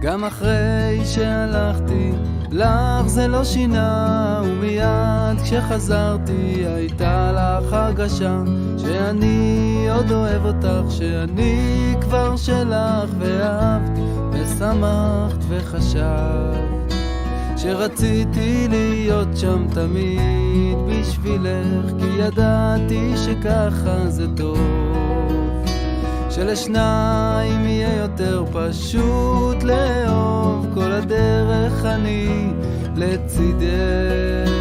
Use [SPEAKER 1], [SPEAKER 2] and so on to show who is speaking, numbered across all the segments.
[SPEAKER 1] גם אחרי שהלכתי לך זה לא שינה, ומיד כשחזרתי הייתה לך הרגשה שאני עוד אוהב אותך, שאני כבר שלך, ואהבתי ושמחת וחשבת שרציתי להיות שם תמיד בשבילך, כי ידעתי שככה זה טוב, שלשניים יהיה יותר פשוט לאהוב, כל הדרך אני לצידך.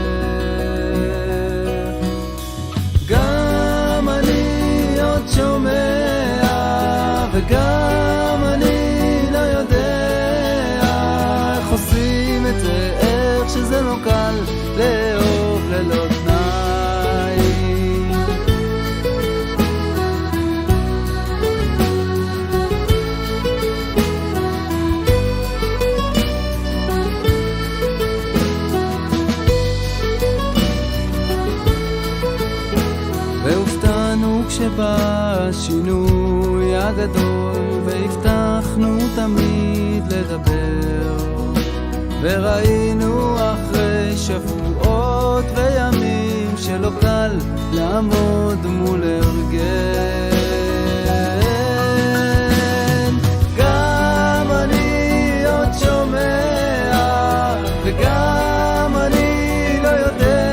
[SPEAKER 1] גם אני עוד שומע וגם אני לא יודע איך עושים את זה, איך שזה לא קל לאהוב ללא תנאי. והופתענו כשבא השינוי הגדול, והבטחנו תמיד לדבר, וראינו אחרי שבועות וימים שלא קל לעמוד מול הרגל. גם אני עוד שומע וגם אני לא יודע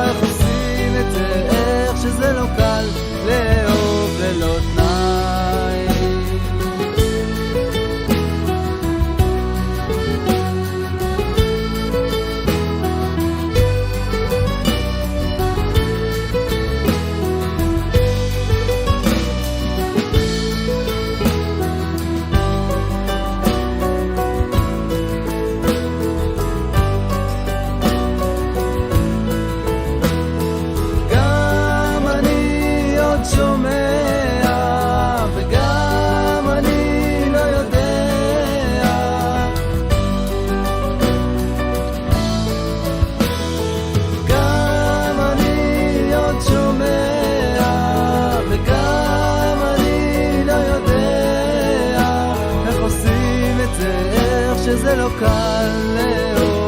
[SPEAKER 1] איך עושים את זה, איך שזה לא קל לאהוב ללא תנאי. שזה לא קל לאהוב.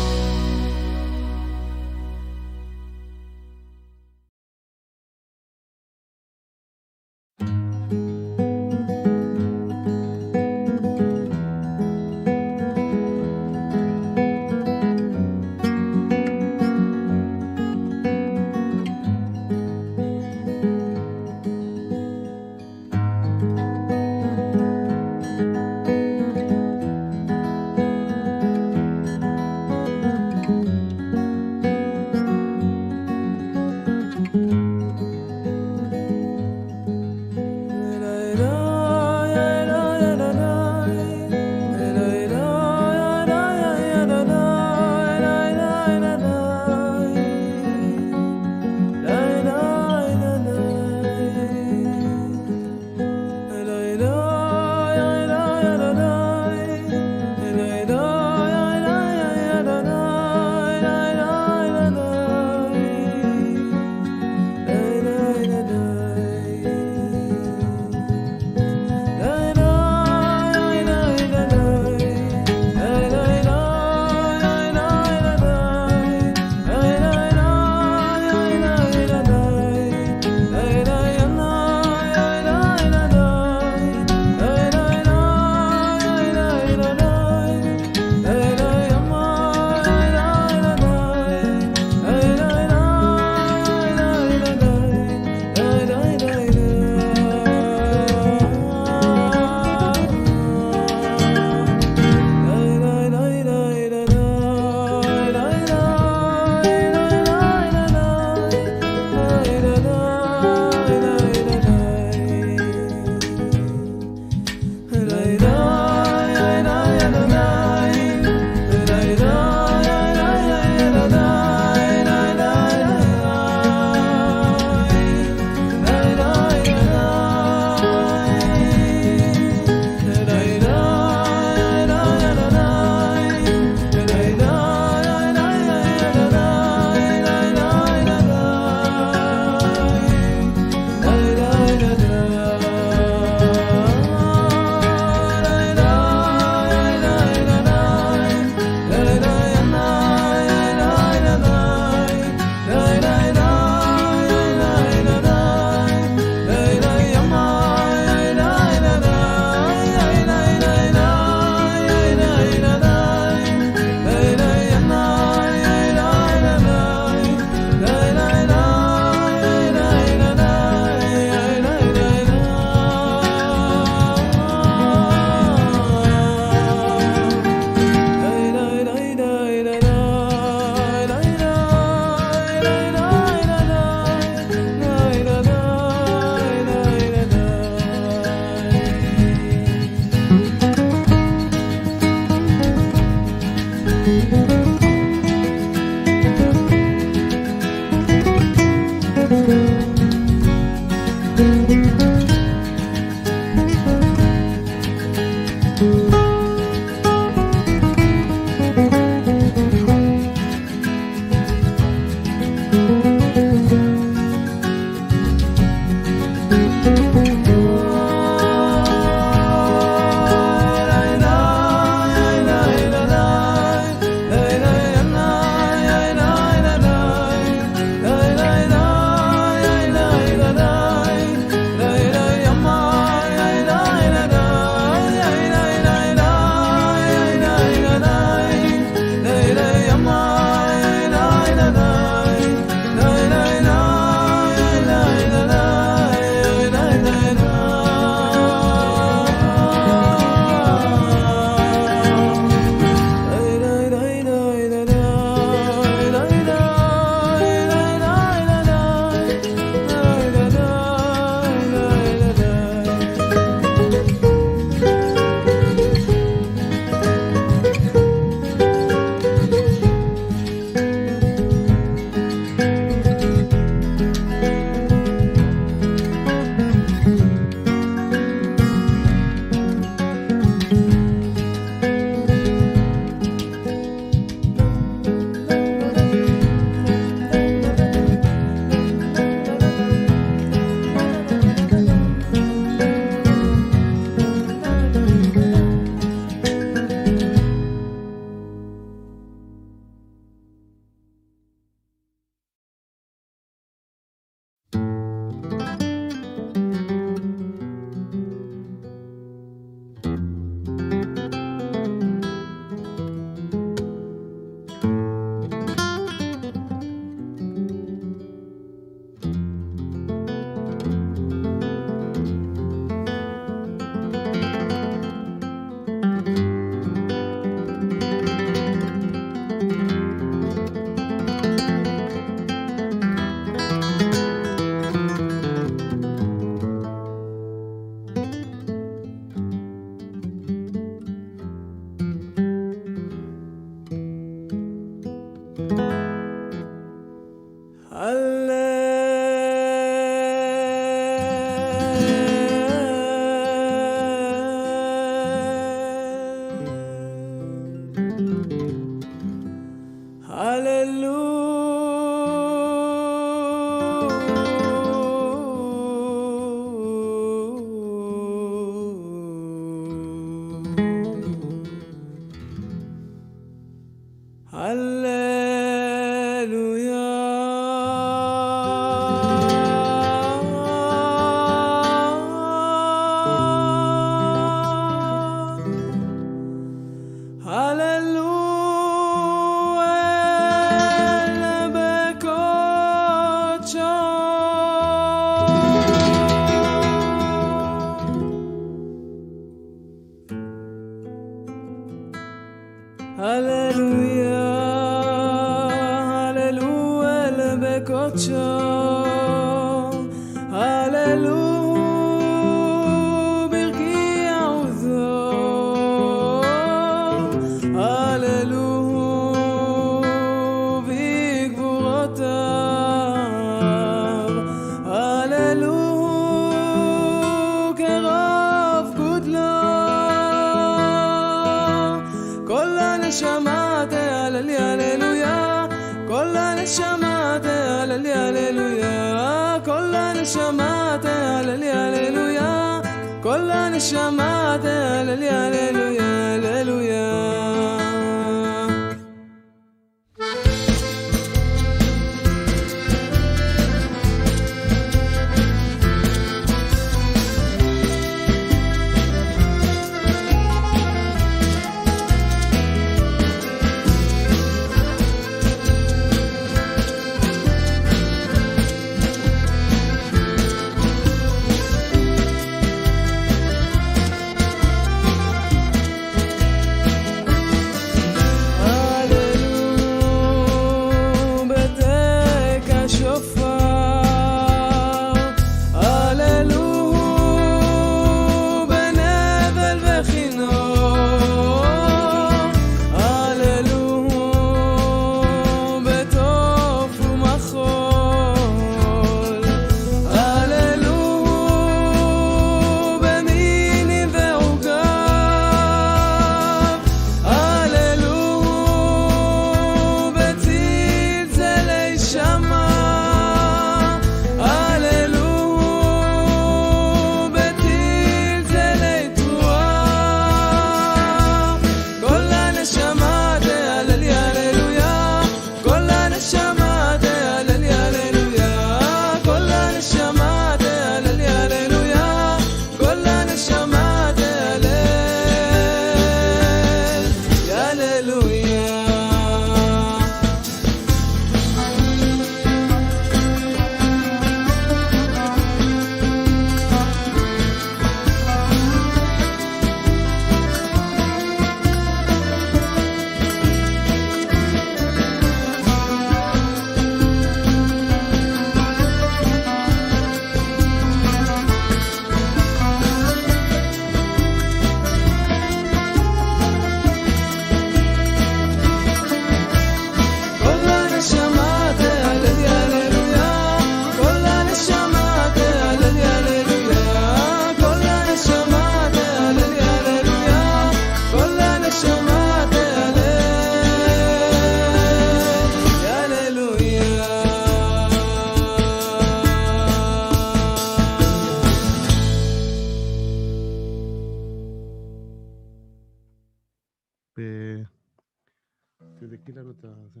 [SPEAKER 2] תבדקי לנו את זה.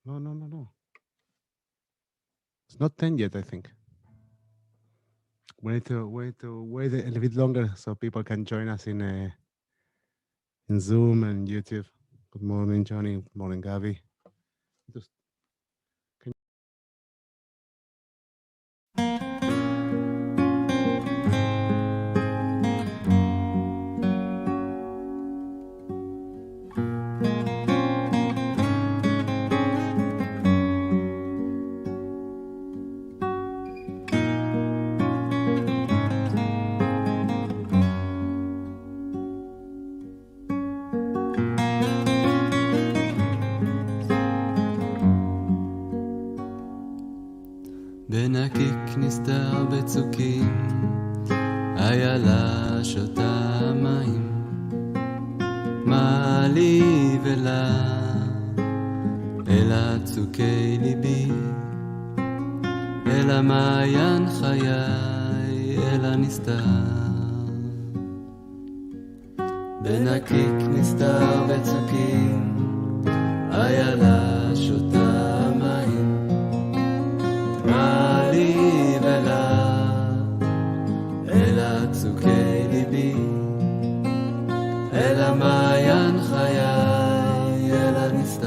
[SPEAKER 2] No. It's not 10 yet, I think. We need to wait a little bit longer so people can join us in Zoom and YouTube. Good morning, Johnny. Good morning, Gavi.
[SPEAKER 1] בנקיק נסתר בצוקים, איילה שותה מים. מה לי ולה, אלא צוקי ליבי, אלא מעיין חיי, אלא נסתר. בנקיק נסתר בצוקים, איילה שותה מים. מה לי ולה, אלא צוקי ליבי, אלא מעיין חיי, אלא נסתר.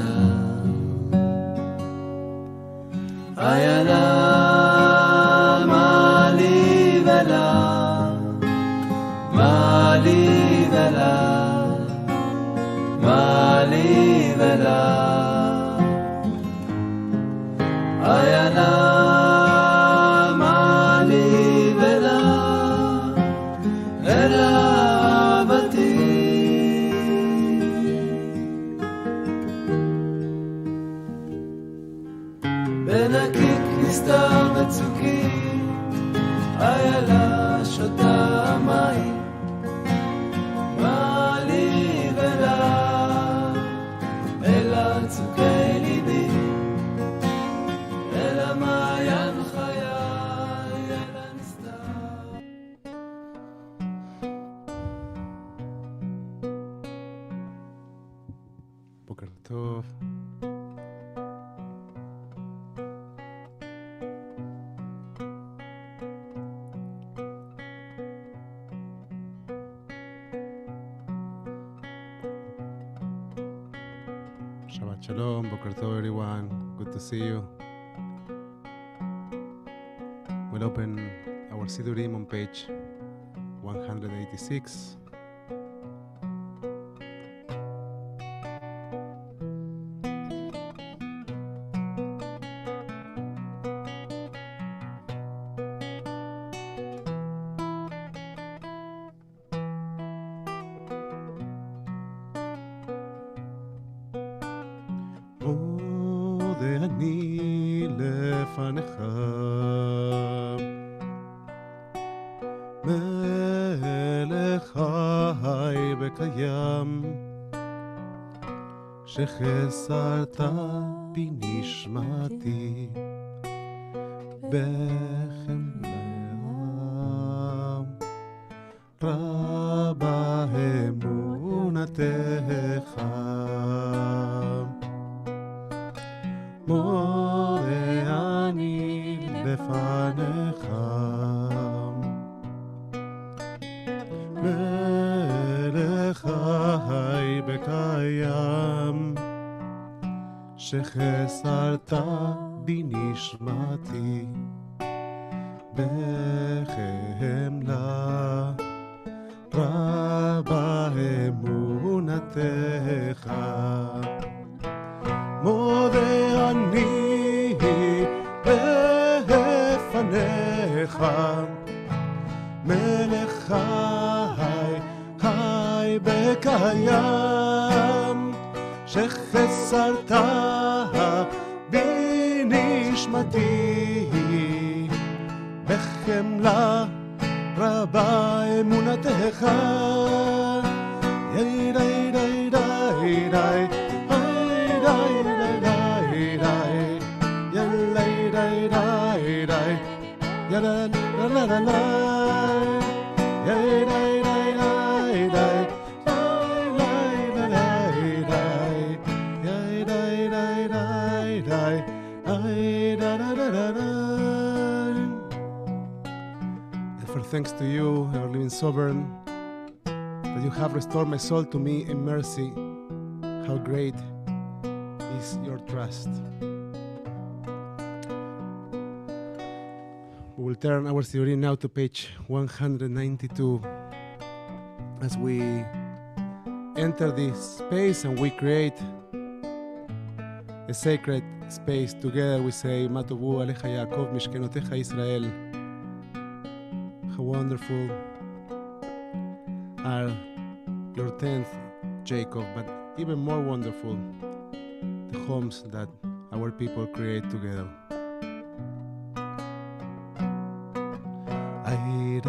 [SPEAKER 1] איילה מה לי ולה, מה לי ולה, מה לי ולה. איילה מה לי ולה, אלא אהבתי. בנקיק נסתר בצוקים, איילה שותה מים. מה לי ולה, אלא צוקי ליבי, אלא מעיין חיי, אלא נסתר.
[SPEAKER 2] בוקר טוב. Shabbat Shalom, Boker Tov everyone, good to see you. We'll open our Sidurim on page 186. מודה אני לפניך, מלך חי וקיים, שחסרת בי נשמתי בחמלה, רבה אמונתך. מודה אני לפניך, מלך חי וקיים, שחסרת בי נשמתי בחמלה, רבה אמונתך. מודה אני בפניך, מלך חי, חי וקיים, שחסרת בי נשמתי בחמלה, רבה אמונתך. די די די די די For thanks to you, our living sovereign, that you have restored my soul to me in mercy. How great is your trust. We will turn our Sidurim now to page 192 as we enter this space and we create a sacred space together. We say, Ma tovu alecha Yaakov mishkenotecha Israel. How wonderful are your tents, Jacob, but even more wonderful, the homes that our people create together. Ay,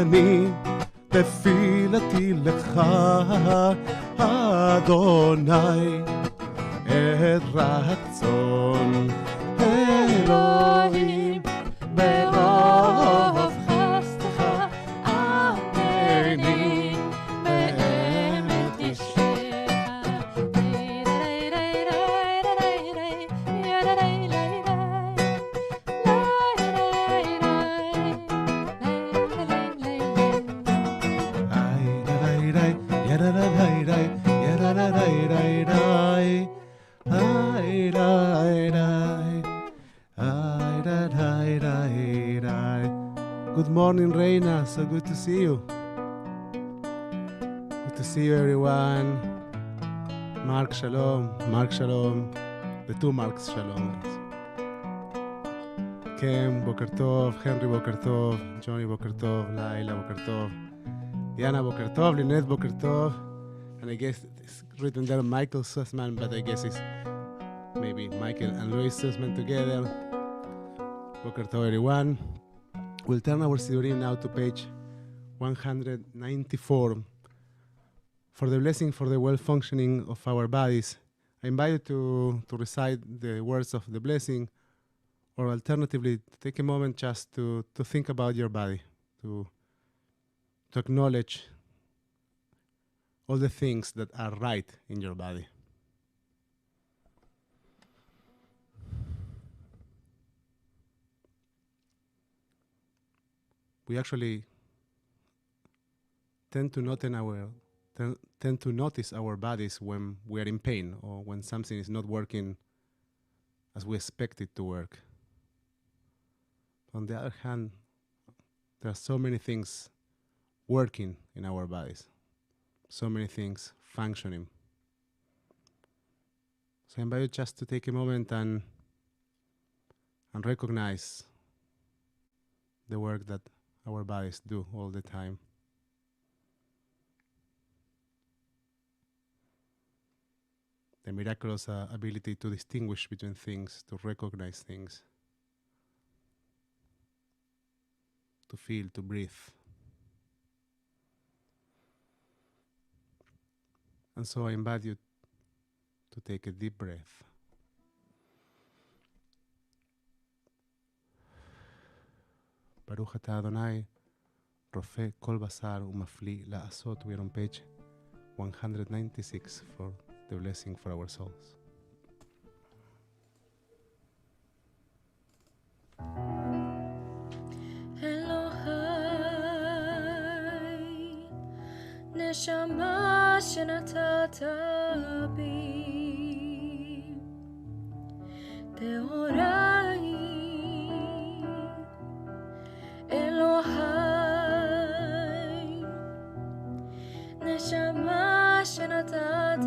[SPEAKER 2] אני תפילתי לך, אדוני, את רצון אלוהים ברוב חסדך, עמני באמת אישך. Good morning, Reina. So good to see you. Good to see you, everyone. Mark Shalom. Mark Shalom. The two Marks Shalom. Kem, Boker Tov. Henry, Boker Tov. Johnny, Boker Tov. Laila, Boker Tov. Diana, Boker Tov. Lynette, Boker Tov. And I guess it's written there Michael Sussman, but I guess it's maybe Michael and Louis Sussman together. Boker Tov, everyone. We'll turn our Sidurim now to page 194. For the blessing for the well-functioning of our bodies, I invite you to recite the words of the blessing, or alternatively, to take a moment just to think about your body, to acknowledge all the things that are right in your body. We actually tend to notice our bodies when we are in pain or when something is not working as we expect it to work. On the other hand, there are so many things working in our bodies, so many things functioning. So I invite you just to take a moment and recognize the work that our bodies do all the time. The miraculous ability to distinguish between things, to recognize things, to feel, to breathe. And so I invite you to take a deep breath. ברוך אתה אדוני, רופא כל בשר ומפליא לעשות. We're on page 196 for the blessing for our souls.
[SPEAKER 3] אלוהי, נשמה שנתת בי, טהורה היא. אלוהי, נשמה שנתת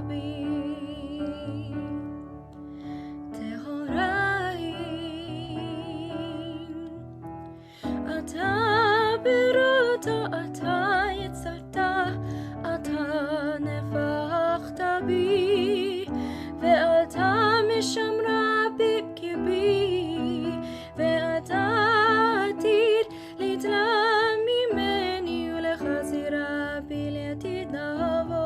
[SPEAKER 3] בי, טהורה היא. אתה בראותו, אתה יצרת, אתה נפחת בי, ואתה משמרה בקרבי, ואתה עתיד להתלם ממני ולחזירה בי לעתיד לבוא.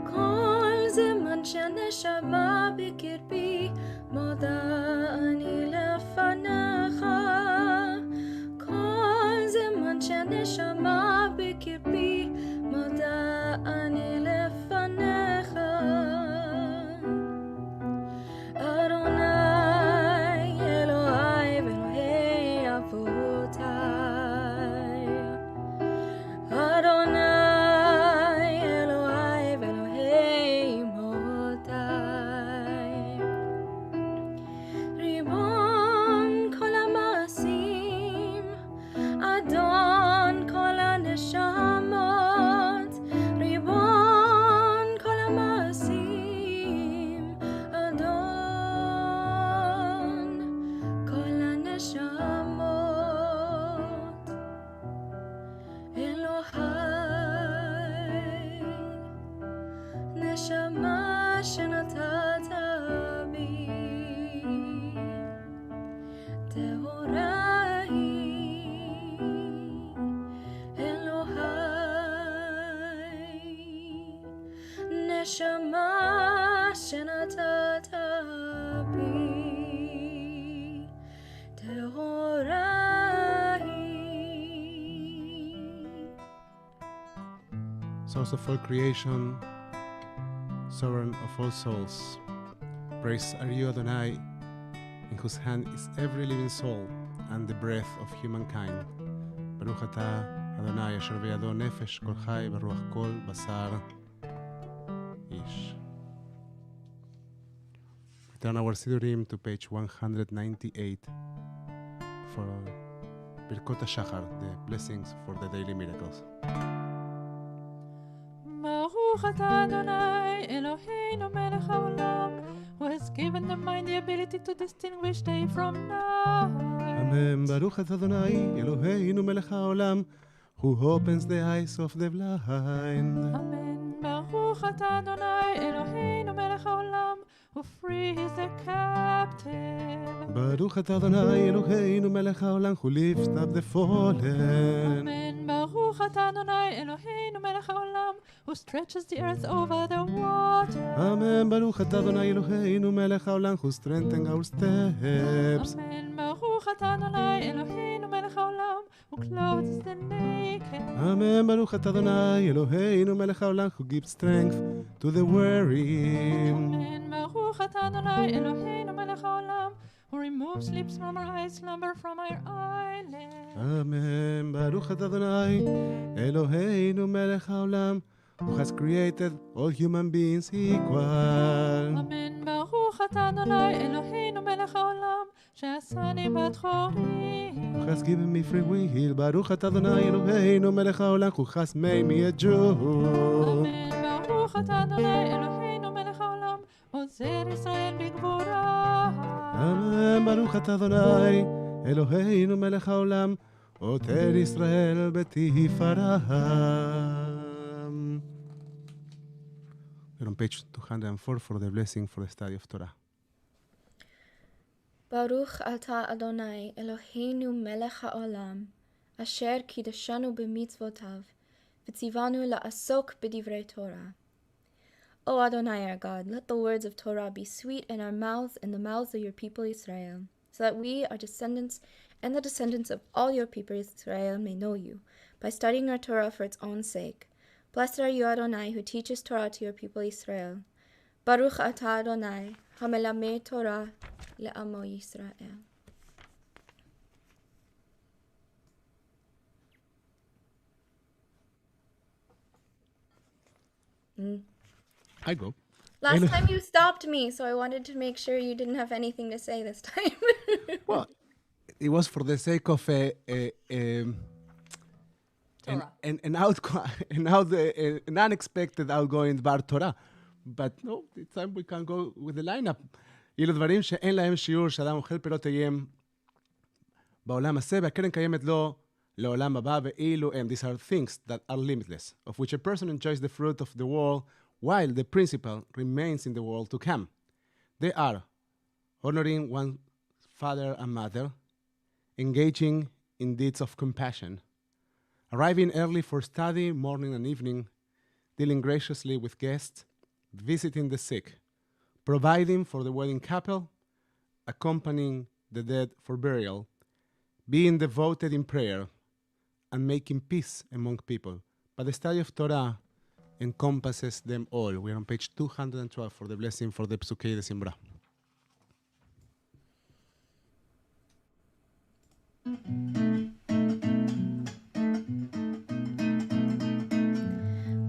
[SPEAKER 3] כל זמן שהנשמה בקרבי, מודה אני לפניך. כל זמן שהנשמה בקרבי, מודה אני לפניך. אדוני אלוהי ואלוהי אבותיי, אדוני אלוהי ואלוהי אמותיי, שנתת בי טהורה היא אלוהי נשמה שנתת בי טהורה היא
[SPEAKER 2] Source of all creation, sovereign of all souls. Praise are you, Adonai, in whose hand is every living soul and the breath of humankind. Baruch atah Adonai asher biyado nefesh kol chai v'ruach kol basar ish. Return our Sidurim to page 198 for Birkot HaShachar, the blessings for the daily miracles.
[SPEAKER 4] Baruch atah Adonai, Eloheinu melech haolam, who has given the mind the ability to distinguish day from night.
[SPEAKER 2] Amen. Baruch atah Adonai, Eloheinu melech haolam, who opens the eyes of the blind.
[SPEAKER 4] Amen. Baruch atah Adonai, Eloheinu melech haolam, who frees the captive.
[SPEAKER 2] Baruch atah Adonai, Eloheinu melech haolam, who lifts up the fallen.
[SPEAKER 4] Amen. Baruch atah Adonai, Eloheinu melech haolam, who stretches the earth over the water.
[SPEAKER 2] Amen. Baruch atah Adonai, Eloheinu melech haolam, who strengthens our steps.
[SPEAKER 4] Amen. Baruch atah Adonai, Eloheinu melech haolam, who clothes the naked.
[SPEAKER 2] Amen. Baruch atah Adonai, Eloheinu melech haolam, who gives strength to the weary.
[SPEAKER 4] Amen. Baruch atah Adonai, Eloheinu melech haolam, who removes sleep from our eyes, slumber from our eyelids.
[SPEAKER 2] Amen. Baruch atah Adonai, Eloheinu melech haolam, who has created all human beings equal.
[SPEAKER 4] Amen. Baruch atah Adonai, Eloheinu melech haolam, she'asani bat chori.
[SPEAKER 2] Who has given me free will. Baruch atah Adonai, Eloheinu melech haolam, who has made me a Jew.
[SPEAKER 4] Amen. Baruch atah Adonai, Eloheinu melech haolam, עוזר ישראל בגבורה.
[SPEAKER 2] Amen. Baruch atah Adonai, Eloheinu melech haolam, עוטר ישראל בתפארה. We're on page 204 for the blessing for the study of Torah.
[SPEAKER 3] Baruch atah Adonai Eloheinu melech haolam, asher kiddushanu b'mitzvotav, v'tzivanu la'asok b'divrei Torah. O Adonai our God, let the words of Torah be sweet in our mouths and the mouths of your people Israel, so that we, our descendants, and the descendants of all your people Israel may know you, by studying our Torah for its own sake. Blessed are you, Adonai, who teaches Torah to your people Israel. Baruch atah Adonai, hamelamed Torah le'amo Yisrael.
[SPEAKER 2] I go.
[SPEAKER 3] Last time you stopped me, so I wanted to make sure you didn't have anything to say this time.
[SPEAKER 2] Well, it was for the sake of an unexpected outgoing דבר תורה. But no, this time we can go with the lineup. אלו דברים שאין להם שיעור, שאדם אוכל פירות איים בעולם הזה, והקרן קיימת לו לעולם הבא, ואילו הם. These are things that are limitless, of which a person enjoys the fruit of the world, while the principle remains in the world to come. They are honoring one's father and mother, engaging in deeds of compassion, arriving early for study, morning and evening, dealing graciously with guests, visiting the sick, providing for the wedding couple, accompanying the dead for burial, being devoted in prayer, and making peace among people. But the study of Torah encompasses them all. We are on page 212 for the blessing for the Psukei de Simbra.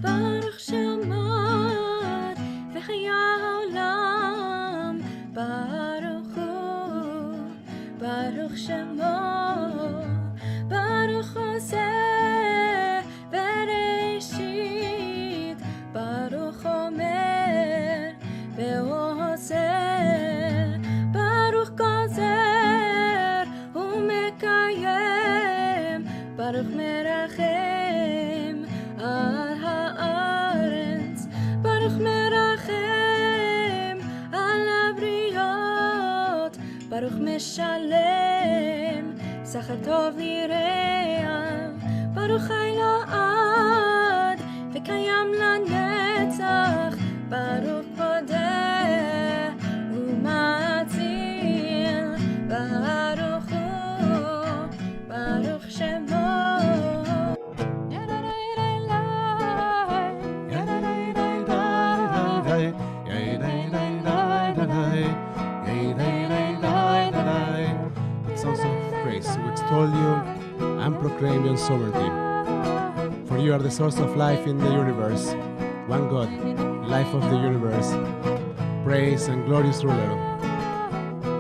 [SPEAKER 3] Baruch Shamad v'chaya haolam, Baruch Hu, Baruch Shemo, Baruch Oseh v'Reishit, Baruch Omer v'Oseh, Baruch Gozer u'Mekayem. ברוך משלם, שכר טוב ליראיו, ברוך חי לעד, וקיים לנצח, ברוך פודה ומציל, ברוך הוא, ברוך שמו.
[SPEAKER 2] It's also praise to extol you and proclaim your sovereignty. For you are the source of life in the universe, one God, life of the universe, praise and glorious ruler.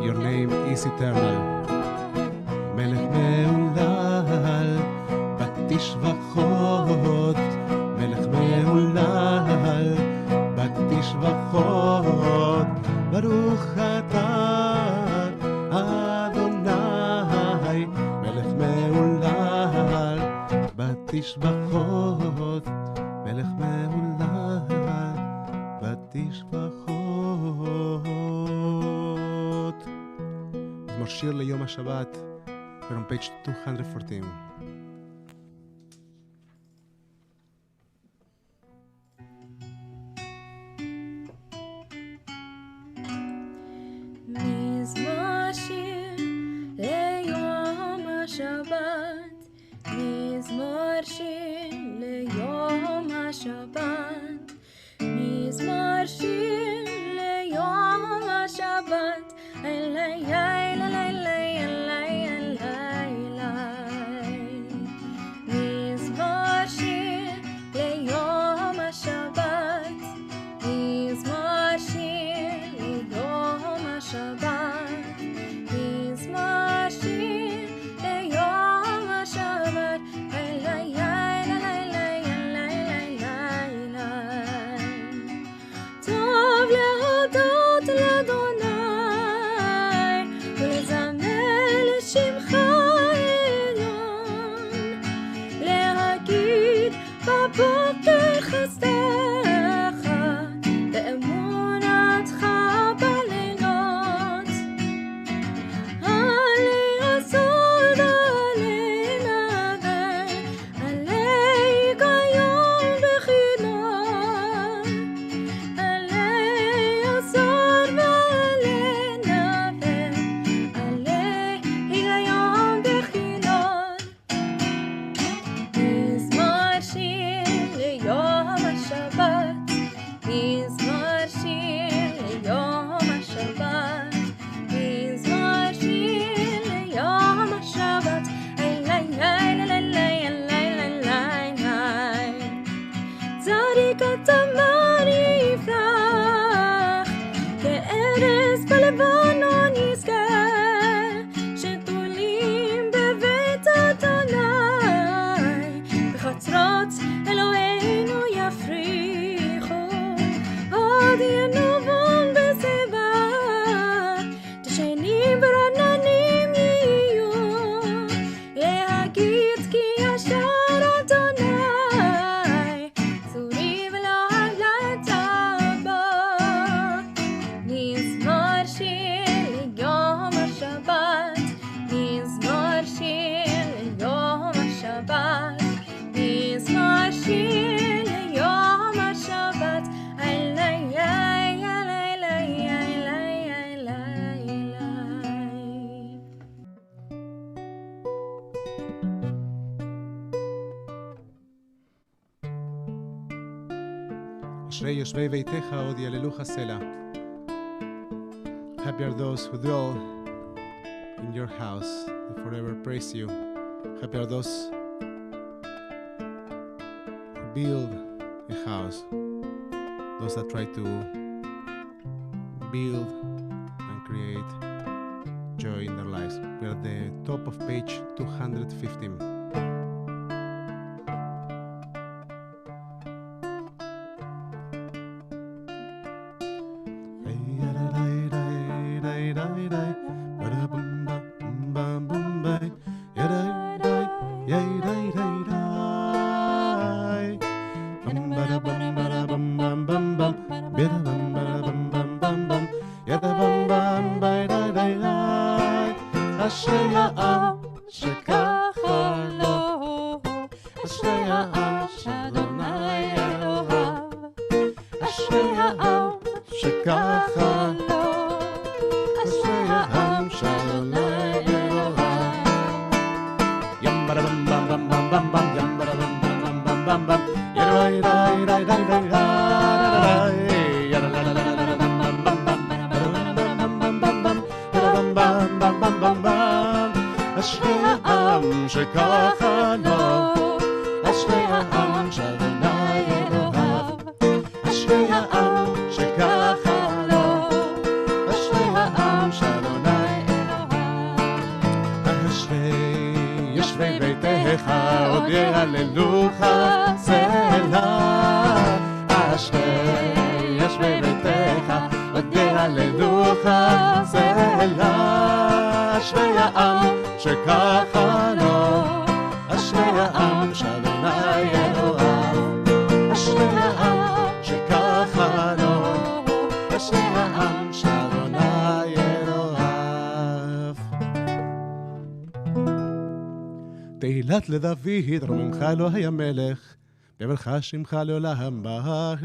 [SPEAKER 2] Your name is eternal. Melech me'ulal, bat tishvachot. Melech me'ulal, bat tishvachot. Baruch atah Adonai, Melech me'ulal, bat tishvachot. Melech me'ulal, bat tishvachot. מזמור שיר ליום השבת, we're on page 214.
[SPEAKER 3] מזמור שיר ליום השבת, מזמור שיר ליום השבת, מזמור שיר ליום השבת, אלי אלי אלי אלי אלי, מזמור שיר ליום השבת, מזמור שיר ליום השבת, מזמור שיר ליום השבת, אלי אלי אלי אלי אלי. טוב להודות לאדוני ולזמר לשמך העליון, להגיד בבוקר חסדך ואמונתך בלילות, עלי עזור ועלי נבל, עלי היגיון בחינם, עלי עזור ועלי נבל, עלי היגיון בחינם. מזמור שיר ליום השבת, מזמור שיר ליום השבת, מזמור שיר ליום השבת, אלי אלי אלי אלי אלי. צדיק התמר יפרח, כארז בלבנון יזכה, שתולים בבית אדוני, בחצרות אלוהינו יפריחו, עוד ינובון בשיבה, דשנים ורעננים יהיו, להגיד כי ישר אדוני, צורי ולא הגלתה בו. מזמור שיר ליום השבת, מזמור שיר ליום השבת, מזמור שיר ליום השבת, אלי אלי אלי אלי אלי אלי.
[SPEAKER 2] אשרי יושבי ביתך עוד יללוך סלע. Happy are those who dwell in your house and forever praise you. Happy are those who build a house, those that try to build and create joy in their lives. We are at the top of page 215. Yada bam bam bye da da. אשרי העם שככה לו, אשרי העם שאדוני אלוהיו, אשרי העם שככה לו, אשרי העם שאדוני אלוהיו. ים בלבם בם בם בם בם בם, ים בלבם בם בם בם בם, יראי ראי ראי ראי ראי ראי אשרי העם שככה לו, אשרי העם שאדוני אלוהיו, אשרי העם שככה לו, אשרי העם שאדוני אלוהיו. אשרי יושבי ביתך עוד יהללוך סלה, אשרי יושבי ביתך עוד יהללוך סלה, אשרי העם שככה לו, אשרי העם שאדוני אלוהיו, אשרי העם שככה לו, אשרי העם שאדוני אלוהיו. תהילת לדוד, רוממך אלוהי המלך, בברך שמך לעולם ועד.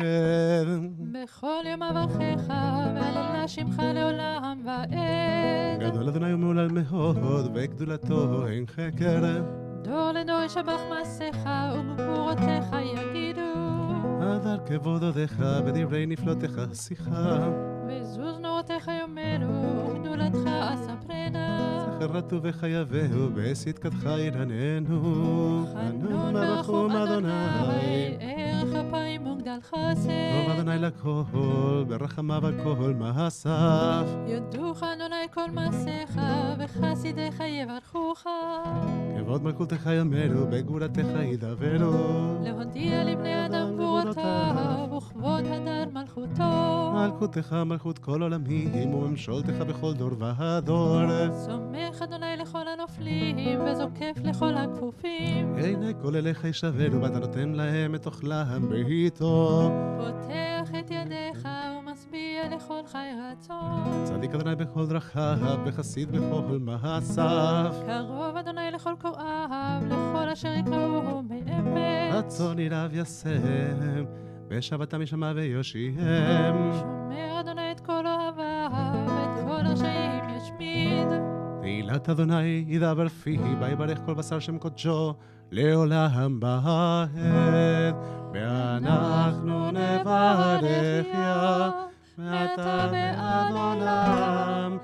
[SPEAKER 4] בכל יום אברכך והלל שמך לעולם ועד.
[SPEAKER 2] גדול אדוני ומהולל מאוד, וגדולתו אין חקר.
[SPEAKER 4] דור לדור ישבח מעשיך וגבורותיך יגידו.
[SPEAKER 2] הדר כבוד עודך בדברי נפלותיך שיחה.
[SPEAKER 4] וזוז נורותיך יאמרו וגדולתך אספרנה.
[SPEAKER 2] זכר טובך יבהו בצדקתך ירננו. חנון ברחום אדוני,
[SPEAKER 4] ערך אפיים וגדל חסד.
[SPEAKER 2] טוב אדוני לכל, ברחמיו על כל מעשיו.
[SPEAKER 4] יודוך אדוני כל מעשיך וחסידיך יברכוך.
[SPEAKER 2] כבוד מלכותך יאמרו, בגבולתך ידברו.
[SPEAKER 4] להודיע לבני אדם גבורותיו וכבוד הדר מלכותו.
[SPEAKER 2] מלכותך מלכות כל עולמים וממשלתך בכל דור ודור.
[SPEAKER 4] סומך אדוני לכל הנופלים וזוקף לכל הכפופים.
[SPEAKER 2] עיני כל אליך ישברו ואתה נותן להם את אוכלם בעיתו.
[SPEAKER 4] פותח את ידיך ומשביע לכל חי רצון.
[SPEAKER 2] צדיק אדוני בכל דרכיו וחסיד בכל מעשיו.
[SPEAKER 4] קרוב אדוני לכל קוראיו לכל אשר יקראוהו באמת.
[SPEAKER 2] רצון ירב ישם בשבתם ישמע ויושיעם.
[SPEAKER 4] שומר אדוני את כל אוהביו ואת כל רשעים ישמיד.
[SPEAKER 2] תהילת אדוני ידבר פיhi ויברך כל בשר שם קודשו לעולם ועד. ואנחנו נברך יה מעתה ועד עולם.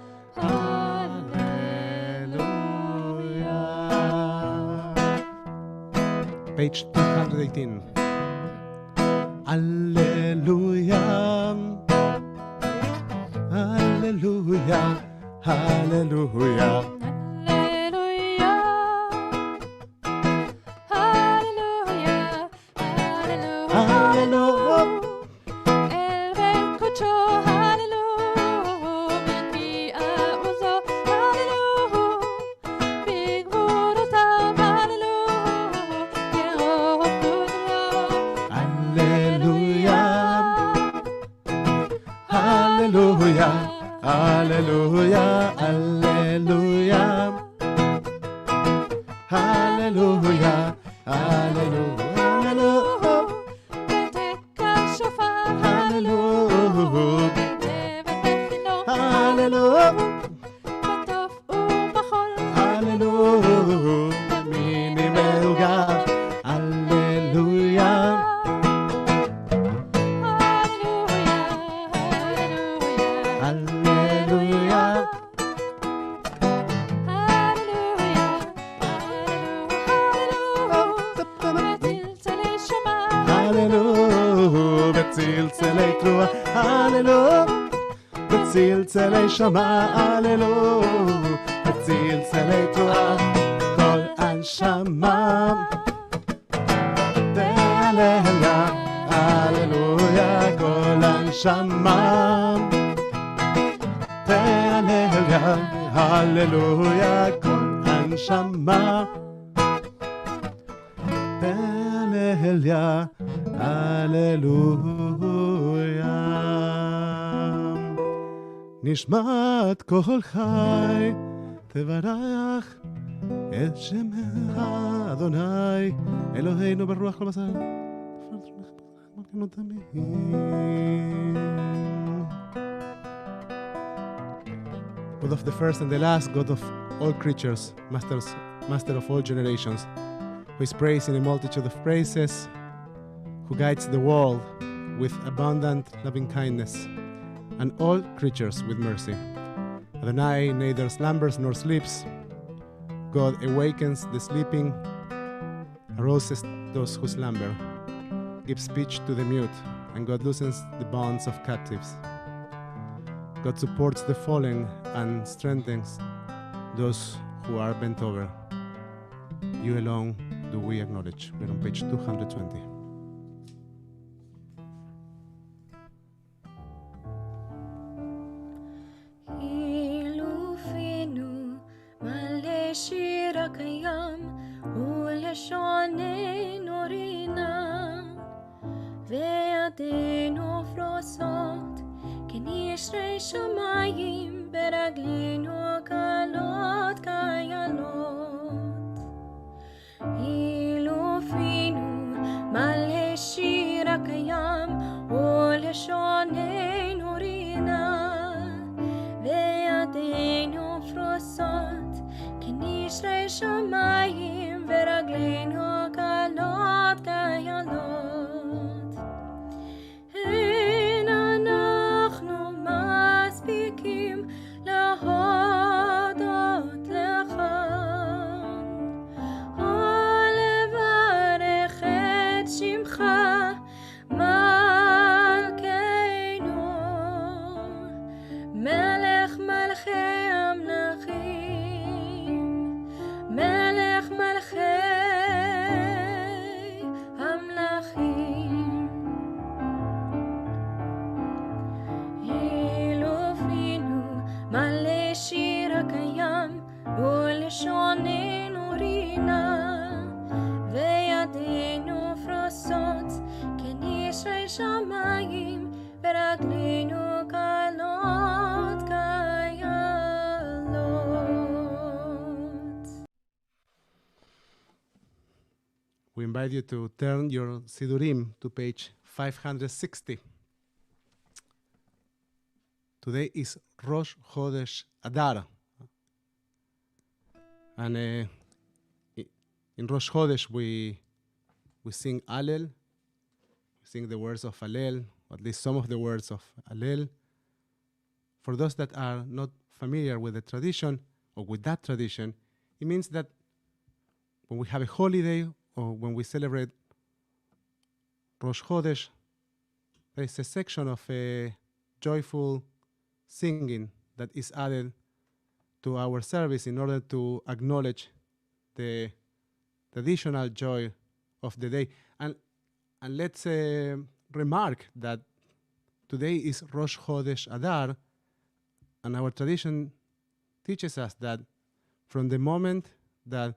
[SPEAKER 2] הללויה. Page 218. Alleluia, Alleluia, Alleluia.
[SPEAKER 4] Alleluia, Alleluia, Alleluia.
[SPEAKER 2] Alleluia.
[SPEAKER 4] El ben kocho, Alleluia. Benbi'a uzo, Alleluia. Bigvurotav, Alleluia. Yerov kudyav.
[SPEAKER 2] Alleluia, Alleluia, Alleluia, Alleluia, Alleluia, Alleluia,
[SPEAKER 4] ותקע שופר,
[SPEAKER 2] Alleluia,
[SPEAKER 4] אבן בכינור,
[SPEAKER 2] Alleluia,
[SPEAKER 4] בטוף ובחול,
[SPEAKER 2] Alleluia, מיני מעוגב, Alleluia.
[SPEAKER 4] Alleluia,
[SPEAKER 2] Alleluia.
[SPEAKER 4] וצלצלי שמע,
[SPEAKER 2] Alleluia, בצלצלי תרועה, Alleluia, בצלצלי שמע, Alleluia, בצלצלי תרועה, כל הנשמה תהללה, Alleluia, כל הנשמה תהללה, Alleluia, כל הנשמה תהללה, Alleluia. נשמת כל חי תברך את שמך, אדוני, אלוהינו ברוח כל בשר. מלכנו תמיד. God of the first and the last, God of all creatures, master of all generations, who is praised in a multitude of praises, who guides the world with abundant loving kindness, and all creatures with mercy. Adonai neither slumbers nor sleeps. God awakens the sleeping, arouses those who slumber, gives speech to the mute, and God loosens the bonds of captives. God supports the fallen and strengthens those who are bent over. You alone do we acknowledge. We're on page 220.
[SPEAKER 3] Ilufinu male shir הקיים ולשוננו רינה וידינו פרוסות כנשרי שמיים ברגלינו קלות כילות אילופינו מלא שיר הקיים ולשוננו רינה וידינו פרוסות כנשרי שמיים ורגלינו קלות כילות אין אנחנו מספיקים להודות לך או לברך את שמך מלכנו מלך מלכי המלכים מלך מלכי המלכים אלופינו מלא שיר הקיים ולשוננו רינה וידינו פרוסות כנשרי שמיים ורגלינו קלות כילות.
[SPEAKER 2] We invite you to turn your Sidurim to page 560. Today is Rosh Chodesh Adar. And in Rosh Chodesh we sing Allel, we sing the words of Allel, or at least some of the words of Allel. For those that are not familiar with the tradition, or with that tradition, it means that when we have a holiday, or when we celebrate Rosh Chodesh, there is a section of joyful singing that is added to our service in order to acknowledge the traditional joy of the day. And let's remark that today is Rosh Chodesh Adar, and our tradition teaches us that from the moment that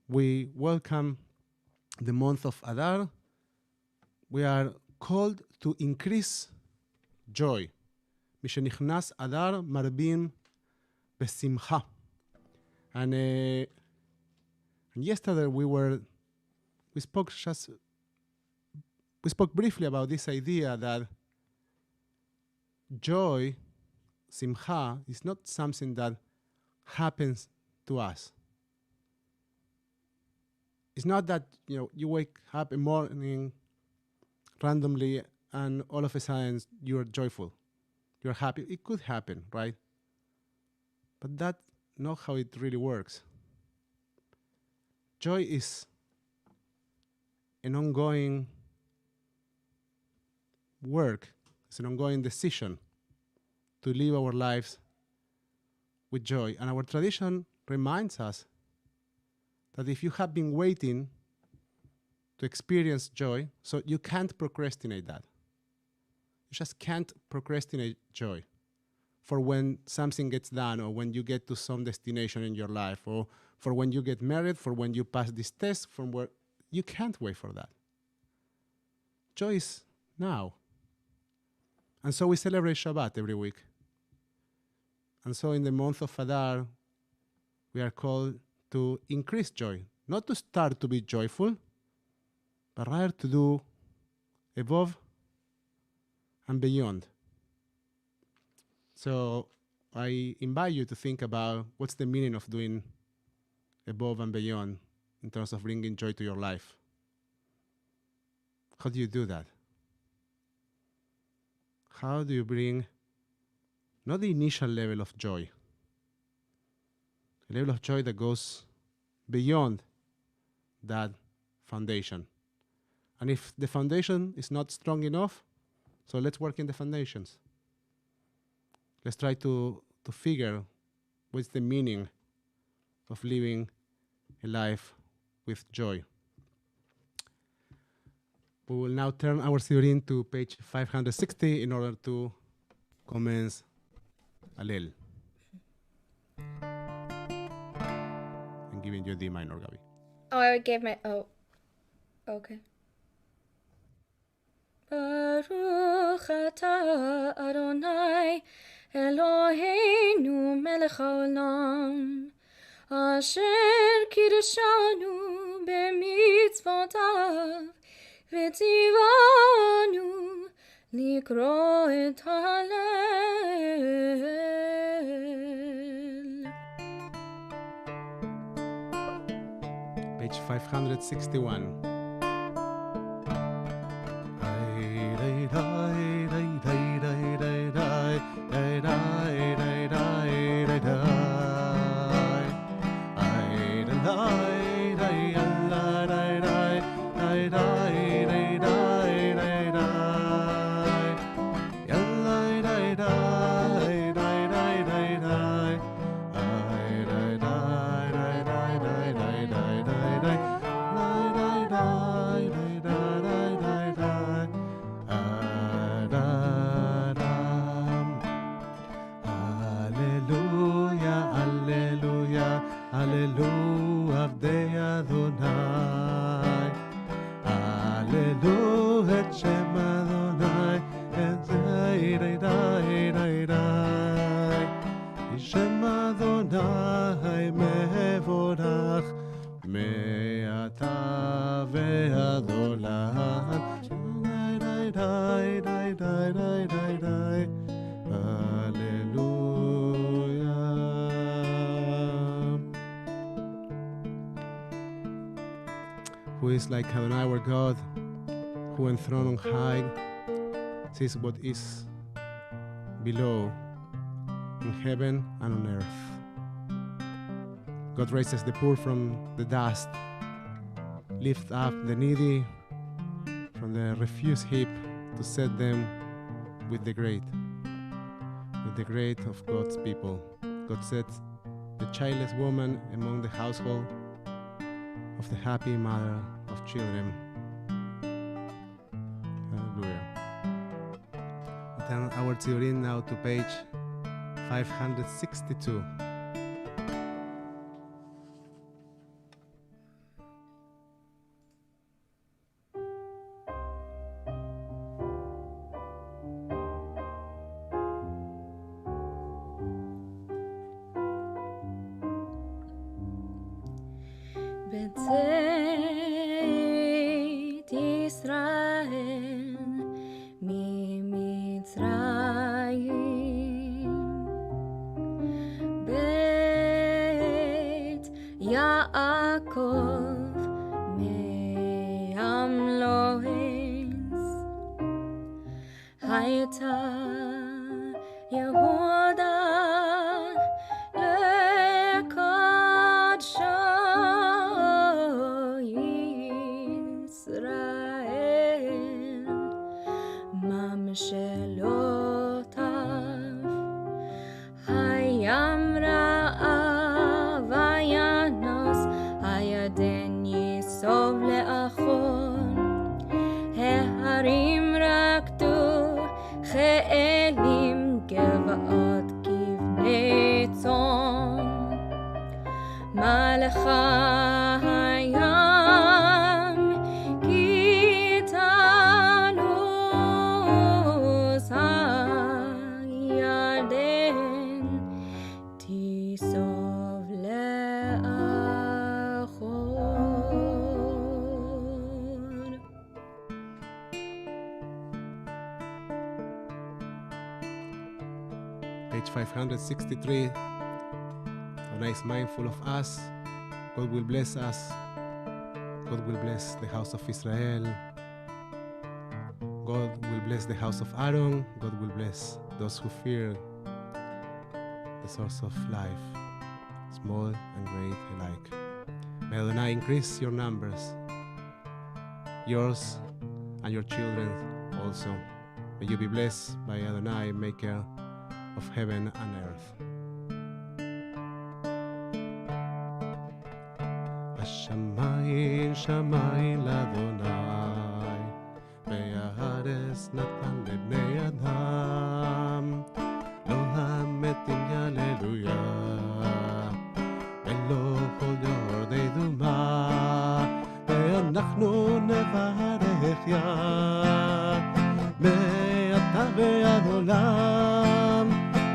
[SPEAKER 2] we welcome the month of Adar, we are called to increase joy. משנכנס אדר מרבים בשמחה. And yesterday we spoke briefly about this idea that joy, simcha, is not something that happens to us. It's not that you wake up in the morning randomly and all of a sudden you're joyful, you're happy. It could happen, right? But that's not how it really works. Joy is an ongoing work. It's an ongoing decision to live our lives with joy. And our tradition reminds us that if you have been waiting to experience joy, so you can't procrastinate that. You just can't procrastinate joy for when something gets done, or when you get to some destination in your life, or for when you get married, for when you pass this test, from where you can't wait for that. Joy is now. And so we celebrate Shabbat every week. And so in the month of Adar, we are called to increase joy, not to start to be joyful, but rather to do above and beyond. So I invite you to think about what's the meaning of doing above and beyond in terms of bringing joy to your life. How do you do that? How do you bring not the initial level of joy, a level of joy that goes beyond that foundation? And if the foundation is not strong enough, so let's work in the foundations. Let's try to figure what's the meaning of living a life with joy. We will now turn our Sidurim to page 560 in order to commence Hallel. I'm giving you D minor, Gabi.
[SPEAKER 3] Oh, I gave my... Oh. Okay. Baruch atah Adonai Eloheinu melech haolam asher kiddushanu b'mitzvotav v'tzivanu likro et Hallel.
[SPEAKER 2] Page 561. Who is like Adonai our God, who enthroned on high, sees what is below in heaven and on earth. God raises the poor from the dust, lifts up the needy from the refuse heap to set them with the great of God's people. God sets the childless woman among the household of the happy mother of children. Hallelujah. Turn our Sidurim now to page 562.
[SPEAKER 3] בצאת ישראל ממצרים בית יעקב מעמלוהס הייתה יהודה
[SPEAKER 2] Page 563. Adonai is mindful of us. God will bless us. God will bless the house of Israel. God will bless the house of Aaron. God will bless those who fear the source of life, small and great alike. May Adonai increase your numbers, yours and your children also. May you be blessed by Adonai, maker of heaven and earth. השמיים שמיים לאדוני, והארץ נתן לבני אדם. לא המתים יהללויה, ולא כל יורדי דומה, ואנחנו נברך יה, מעתה ועד עולם,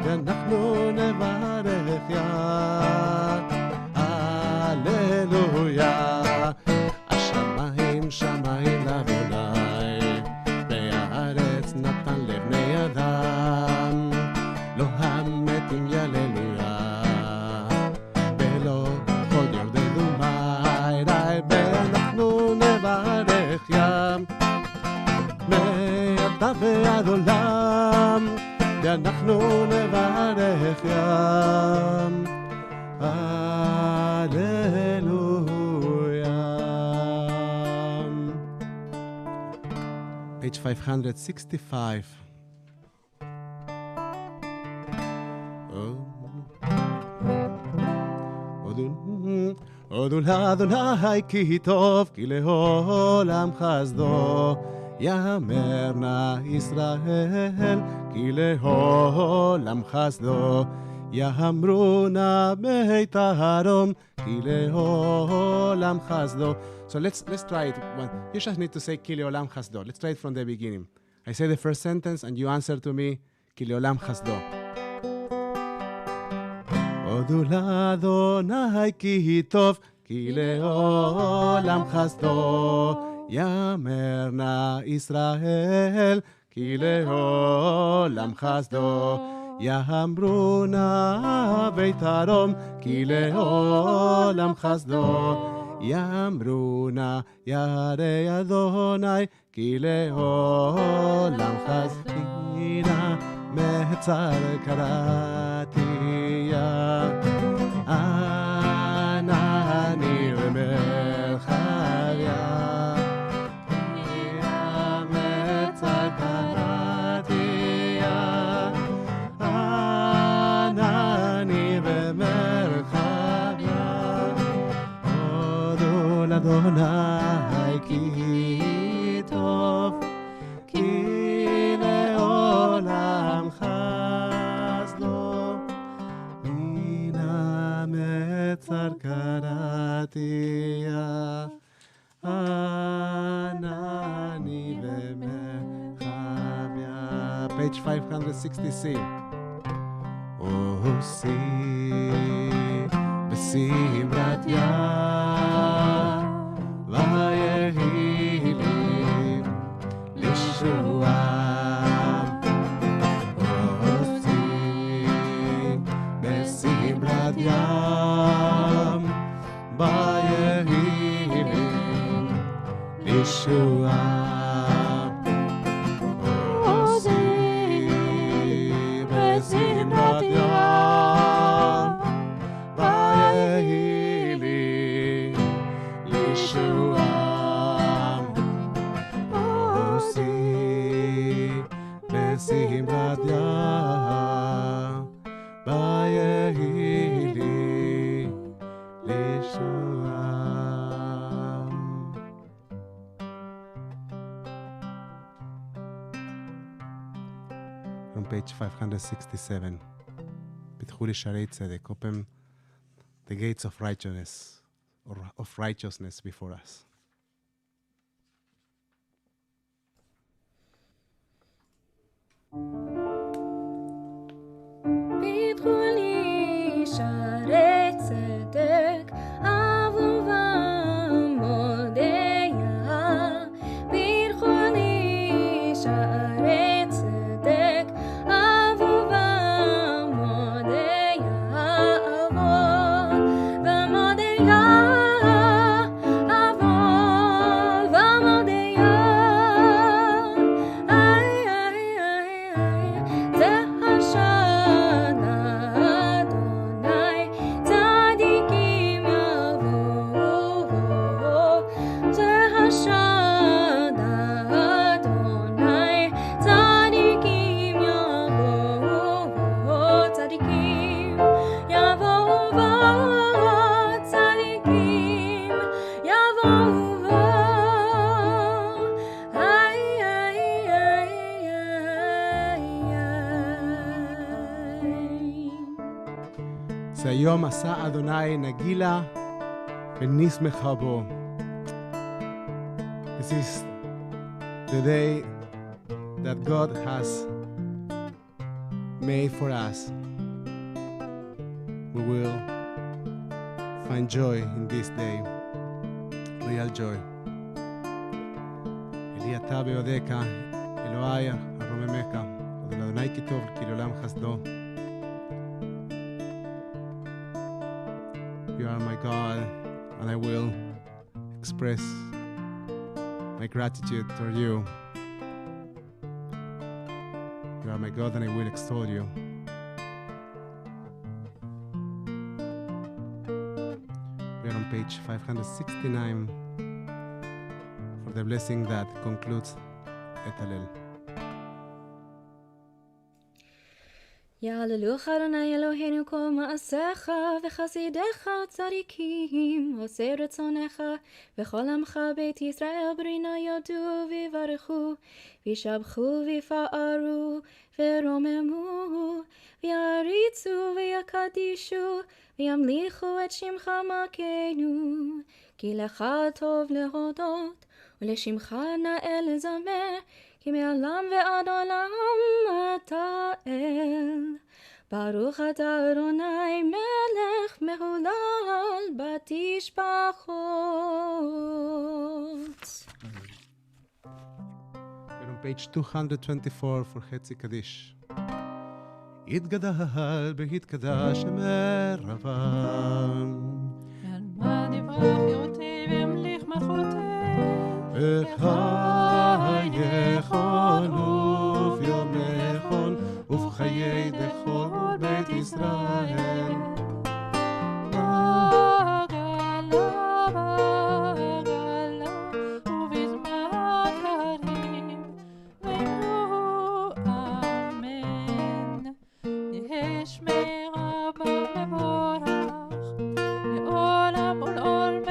[SPEAKER 2] ואנחנו נברך יה. הללויה. השמיים שמיים לאדוני, והארץ נתן לבני אדם. לא המתים יהללויה, ולא כל יורדי דומי, ואנחנו נברך ים, מעתה ועד עולם, ואנחנו נברך ים. Page 565. הודו לאדוני כי טוב, כי לעולם חסדו. יאמר נא ישראל, כי לעולם חסדו. יאמרו נא בית הרום, כי לעולם חסדו. So let's try it. You just need to say ki leolam chasdo. Let's try it from the beginning. I say the first sentence and you answer to me ki leolam chasdo. Odu l'Adonai ki tov, ki leolam chasdo. Yamer na Israel, ki leolam chasdo. Yamru na beit harom, ki leolam chasdo. יאמרו נא ירא אדוני כי לעולם חסדינה מצר קראתיה ענני ומרחביה מצר קראתיה ענני ומרחביה אדוני כי טוב, כי לעולם חסדו, מן המצר קראתיה, ענני ומרחביה. Page 566. עושי בשמרת יד ויהי לי לישועה עושי בשמרת יד ויהי לי לישועה עושי בשמרת יד ויהי לי לישועה עושי בשמרת יד ויהי לי לישועה. From page 567. פתחו לי שערי צדק, open the gates of righteousness, or of righteousness before us.
[SPEAKER 3] פתחו לי שערי צדק, אהובם מודיה. פתחו לי שערי צדק, אהובם
[SPEAKER 2] שהיום עשה אדוני נגילה ונשמחה בו. This is the day that God has made for us. We will find joy in this day, real joy. אלי אתה ביודך, אלוהי הרוממך, עוד אל אדוני כי טוב, כי לעולם חסדו. You are my God, and I will express my gratitude toward you. You are my God, and I will extol you. We are on page 569 for the blessing that concludes Et Hallel.
[SPEAKER 3] יהללוך אדוני אלוהינו כל מעשיך וחסידיך צדיקים עושי רצונך וכל עמך בית ישראל ברינה יודו ויברכו וישבחו ויפארו ורוממו ויעריצו ויקדישו וימליכו את שמך מלכנו כי לך טוב להודות ולשמך נאה לזמר כי מעולם ועד עולם אתה אל. ברוך אתה אדוני מלך מהולל בתשבחות.
[SPEAKER 2] We're on page 224 for חצי קדיש. יתגדל בהתקדש מרבם.
[SPEAKER 4] ינמן יברך יותי וימליך מלכותי.
[SPEAKER 2] בחייכון וביומכון ובחיי דכל בית ישראל.
[SPEAKER 4] בעגלה ובזמן קריב ואמרו אמן. יהי שמי רבה מבורך לעולם ולעול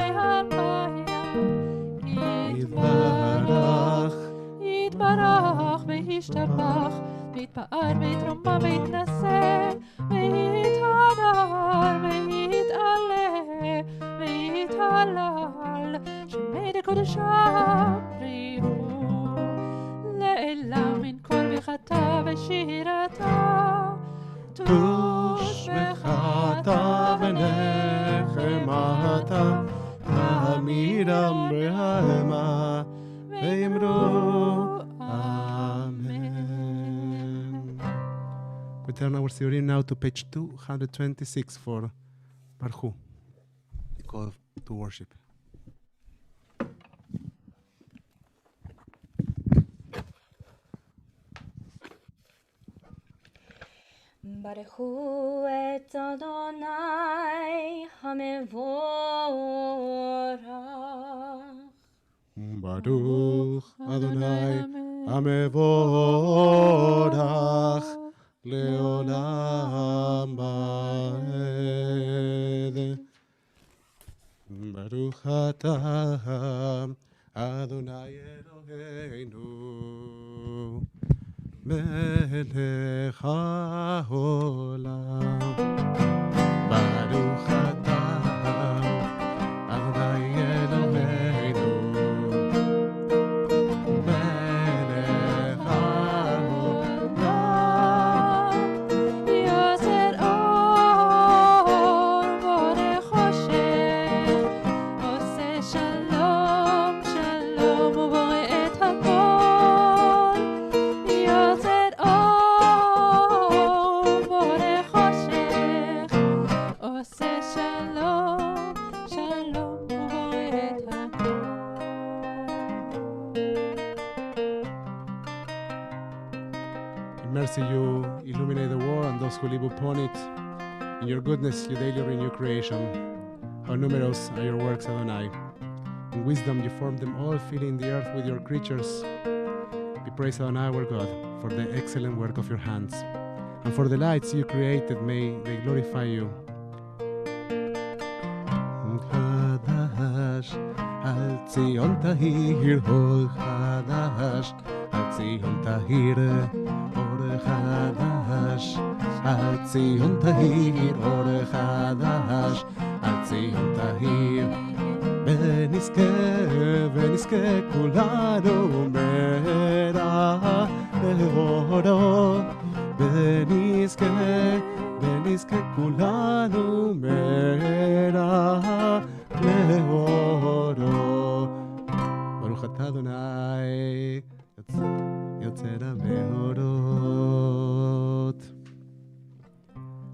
[SPEAKER 4] יתברך וישתבח ויתפאר ויתרומם ויתנשא ויתהדר ויתהלל שמי דקודשם בריאו לעילה מן כל ברכתה ושירתה תוש וחתה ונחמתה תמידם בהמה ויאמרו Amen.
[SPEAKER 2] We turn our theory now to page 226 for Barhu, the call to worship.
[SPEAKER 3] ברכו את אדוני המבורך.
[SPEAKER 2] Baruch Adonai המבורך לעולם ועד. ברוך אתה אדוני אלוהינו מלך העולם. ברוך אתה אדוני אלוהינו mercy you illuminate the world and those who live upon it. In your goodness you daily renew creation. How numerous are your works, Adonai. In wisdom you formed them all, filling the earth with your creatures. Be praised, Adonai, our God, for the excellent work of your hands. And for the lights you created, may they glorify you. Chadash, al Zion tahir, ol Chadash, al Zion tahir, or Chadash. על ציון תהיר אור חדש, על ציון תהיר ונזכה כולנו מרע לאורו, ונזכה כולנו מרע לאורו. ברוך אתה אדוני יוצר המאורות.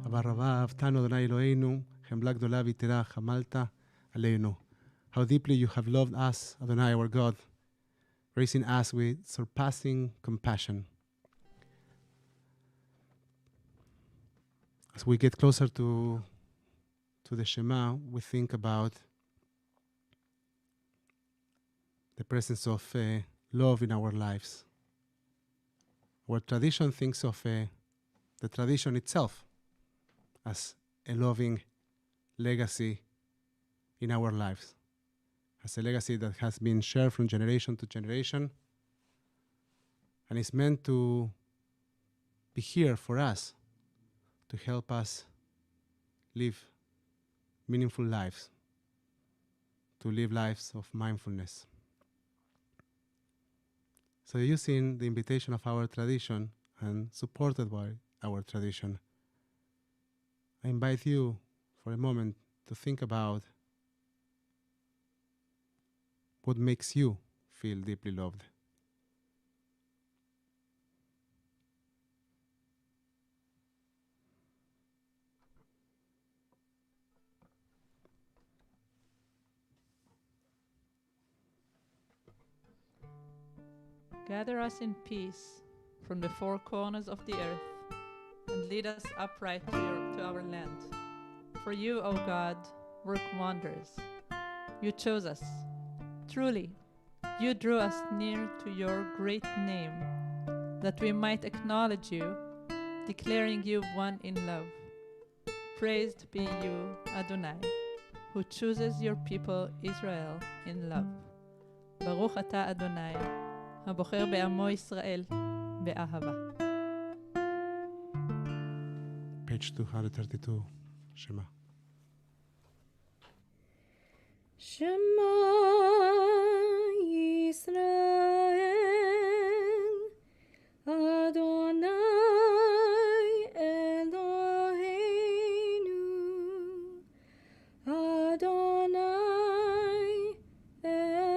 [SPEAKER 2] אבל רבה אהבתנו אדוני אלוהינו, חמלה גדולה ויתרה חמלת עלינו. How deeply you have loved us, Adonai our God, raising us with surpassing compassion. As we get closer to the Shema, we think about the presence of love in our lives. Our tradition thinks of the tradition itself as a loving legacy in our lives, as a legacy that has been shared from generation to generation and is meant to be here for us, to help us live meaningful lives, to live lives of mindfulness. So using the invitation of our tradition and supported by our tradition, I invite you for a moment to think about what makes you feel deeply loved.
[SPEAKER 4] Gather us in peace from the four corners of the earth, and lead us upright to our land. For you, O God, work wonders. You chose us. Truly, you drew us near to your great name, that we might acknowledge you, declaring you one in love. Praised be you, Adonai, who chooses your people Israel in love. Baruch ata Adonai, הבוחר בעמו ישראל באהבה.
[SPEAKER 2] Page 232, Shema.
[SPEAKER 3] Shema Yisrael, Adonai Eloheinu, Adonai Echad.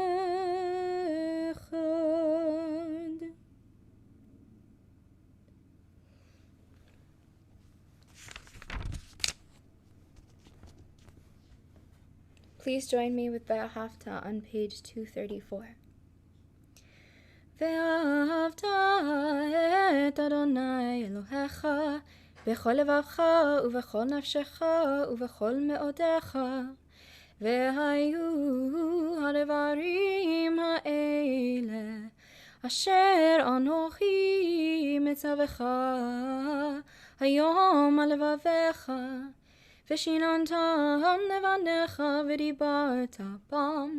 [SPEAKER 3] Please join me with Ve'ahavta on page 234. Ve'ahavta et Adonai Elohecha b'chol levavcha u'b'chol nafshecha u'b'chol me'odecha ve'hayu ha'devarim ha'ele asher anochi mitzavecha hayom ha'levavecha ושיננתם לבניך ודיברת בם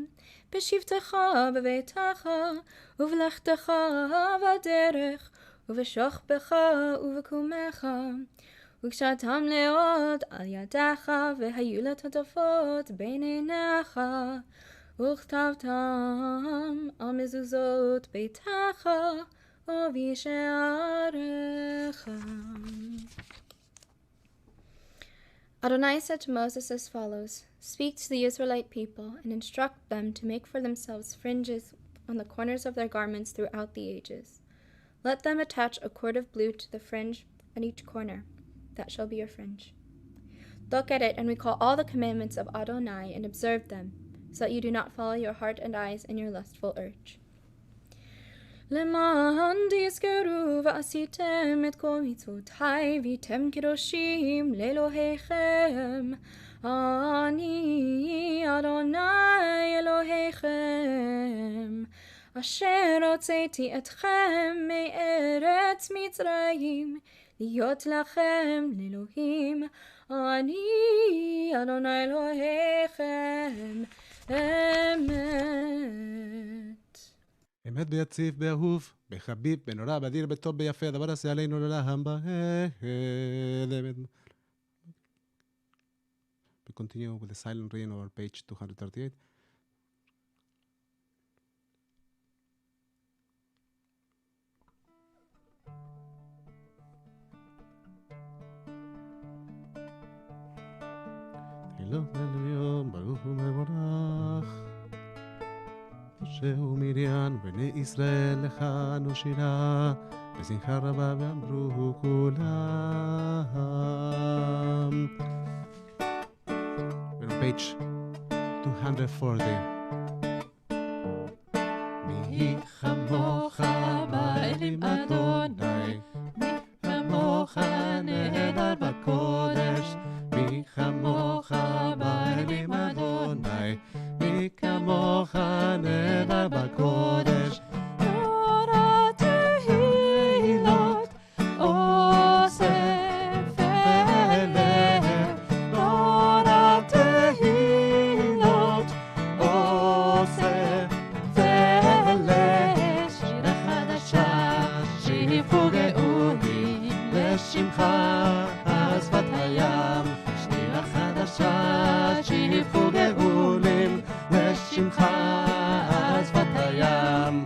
[SPEAKER 3] בשבתך בביתך ובלכתך בדרך ובשוכבך ובקומך וקשרתם לאות על ידיך והיו לטוטפות בין עיניך וכתבתם על מזוזות ביתך ובשעריך. Adonai said to Moses as follows, "Speak to the Israelite people and instruct them to make for themselves fringes on the corners of their garments throughout the ages. Let them attach a cord of blue to the fringe at each corner. That shall be your fringe. Look at it and recall all the commandments of Adonai and observe them, so that you do not follow your heart and eyes in your lustful urge. למען תזכרו ועשיתם את כל מצוותיי והייתם קדושים לאלוהיכם. אני אדוני אלוהיכם, אשר הוצאתי אתכם מארץ מצרים, להיות לכם לאלוהים. אני אדוני אלוהיכם אמת."
[SPEAKER 2] אמת ביציב, באהוב, בחביב, בנורא, באדיר, בטוב, ביפה, הדבר עשה עלינו לעם בהד. We continue with the silent reading over page 238. תהילה לעליון, ברוך ומבורך. משה ומרים בני ישראל לך נושירה, בשמחה רבה ואמרו כולם. We're on page 240. מי כמוך באלים אדוני, מי כמוך נהדר בקודש, מי כמוך באלים אדוני, מי כמוך נהדר בקודש. נורא תהילות אוסף אליך, נורא תהילות אוסף אליך. שירה חדשה שיפו גאולים לשמך על שפת הים, שירה חדשה שיפו גאולים לשמך על שפת הים.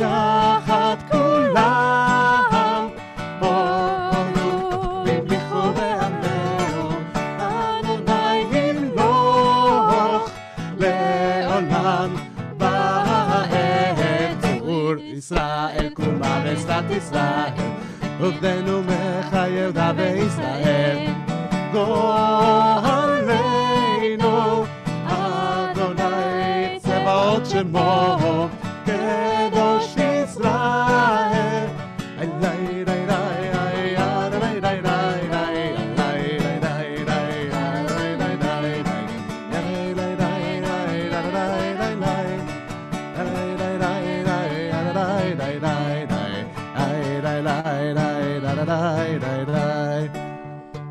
[SPEAKER 2] יחד כולם בואו והמליכו ואמרו, אדוני ימלוך לעולם ועד. צור ישראל קומה בעזרת ישראל, עובדנו מחייב דבי ישראל. גואלנו אדוני צבאות שמו, קדוש ישראל.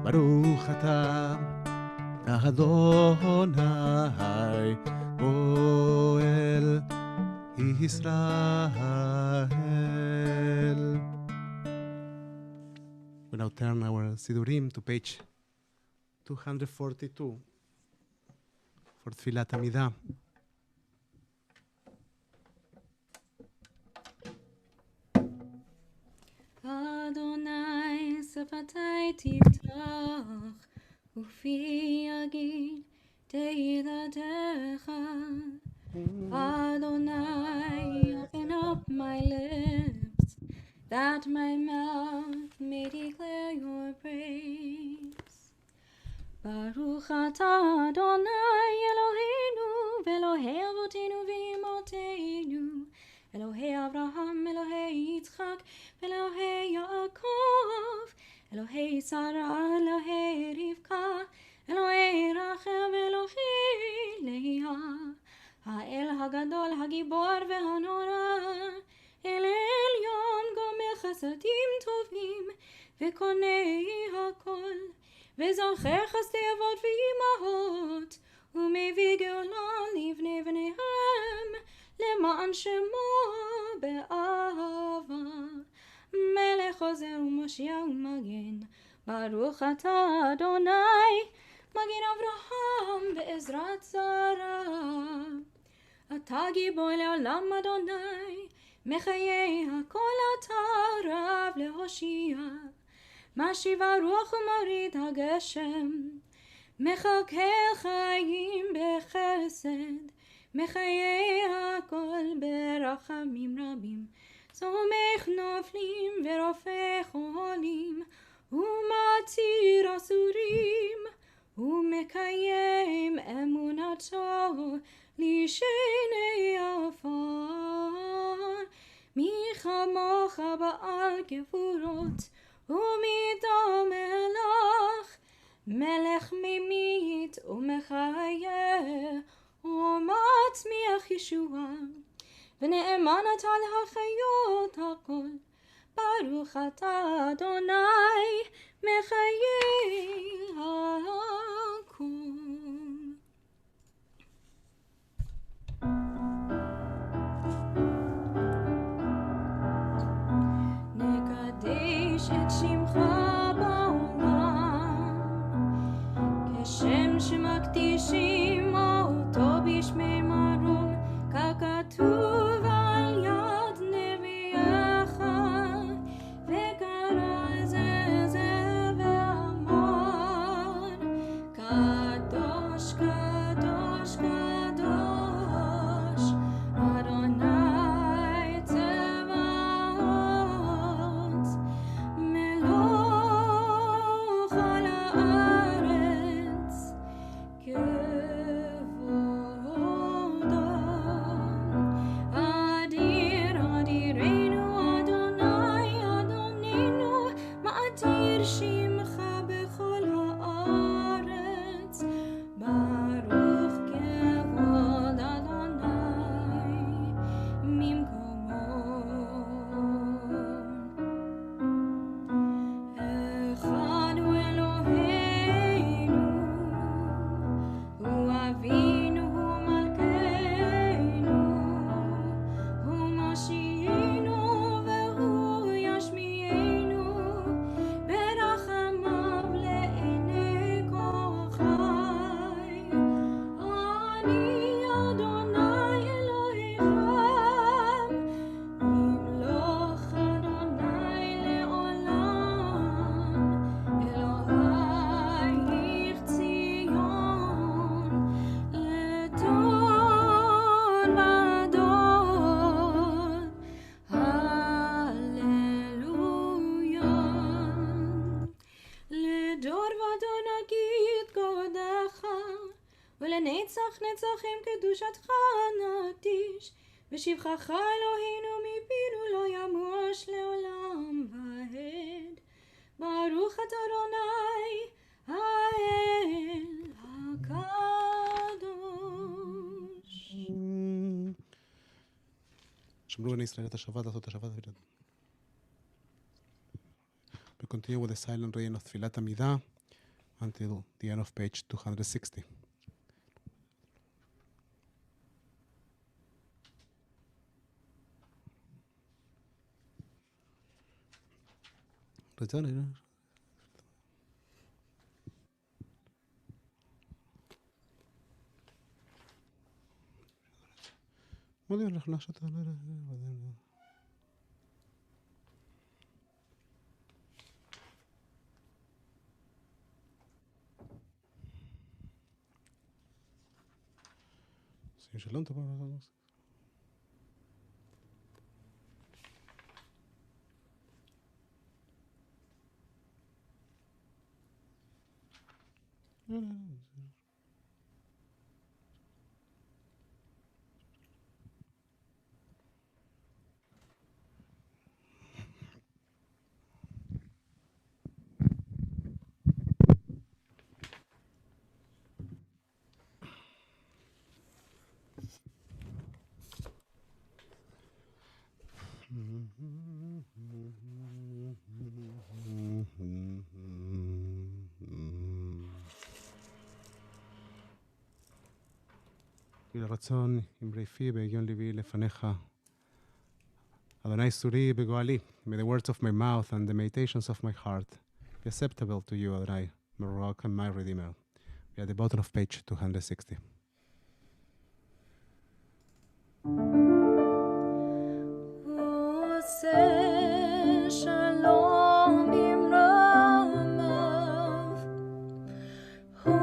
[SPEAKER 2] ברוך אתה אדוני גואל ישראל. We now turn our sidurim to page 242 for תפילת עמידה.
[SPEAKER 3] אדוני שפתי תפתח ופי יגיד תהילתך. Adonai, open up my lips, that my mouth may declare your praise. Baruch atah Adonai Eloheinu, Elohei avotenu v'imotenu, Elohei Avraham, Elohei Yitzchak, Elohei Yaakov, Elohei Sarah, Elohei Rivka, Elohei Rachel, Elohei Leah. האל הגדול, הגיבור והנורא, אל עליון גומל חסדים טובים, וקונה הכל, וזוכר חסדי אבות ואימהות, ומביא גאולה לבני בניהם, למען שמו באהבה. מלך עוזר ומושיע ומגן, ברוך אתה אדוני, מגן אברהם בעזרת שרה. אתה גיבור לעולם אדוני, מחיי הכל אתה רב להושיע. משיב הרוח ומוריד הגשם, מחכה חיים בחסד, מחיי הכל ברחמים רבים. סומך נופלים ורופא חולים, ומציל אסורים, ומקיים אמונתו לשני עפר. מי כמוך בעל גבורות, ומי דומה לך, מלך ממית ומחיה, ומצמיח ישועה, ונאמן אתה להחיות הכל. ברוך אתה אדוני מחיי הכל. שמקדישים אותו בשמי מרום, ככתוב על יד נביאך, וקרא זה ואמר, קדוש קדוש קדוש אדוני צבאות, מלוך על הארץ כבודו. אדיר אדירנו אדוני אדוננו, מאדיר שמך בכל הארץ, ברוך כבוד אדוני ממקומו. אחד הוא אלוהינו, הוא אבינו, הוא מלכנו, הוא מושיענו והוא ישמיענו, ברחמיו לעיני כל חי. אני אדוני אלוהיכם, ימלוך אדוני לעולם, אלוהי ציון לדור ודור. הללויה. לדור ודור נגיד כבודך, ולנצח נצחים קדושתך נקדיש, ושבחך אלוהינו מפינו לא ימוש לעולם ועד. ברוך אתה אדוני האל הקדוש.
[SPEAKER 2] שמרו בני ישראל את השבת, לעשות את השבת. We continue with the silent reading of תפילת עמידה until the end of page 260. שלום טוב. לרצון עם רפי בהגיון ליבי לפניך. אדוני סורי בגואלי, may the words of my mouth and the meditations of my heart be acceptable to you, Adonai, my rock and my redeemer. We are at the bottom of page 260.
[SPEAKER 3] Shalom bimromav, hu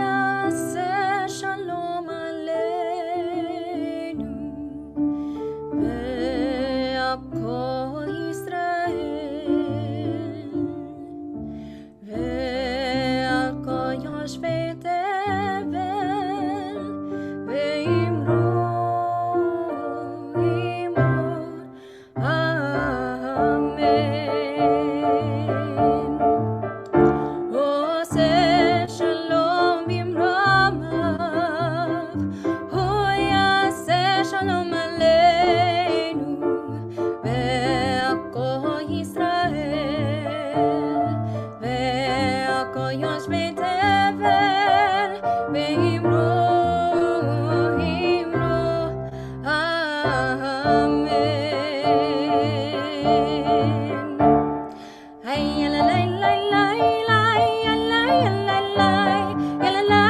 [SPEAKER 3] yaseh shalom aleinu, ve'akol Yisrael, ve'akol yoshvei tevel, ve'imru la la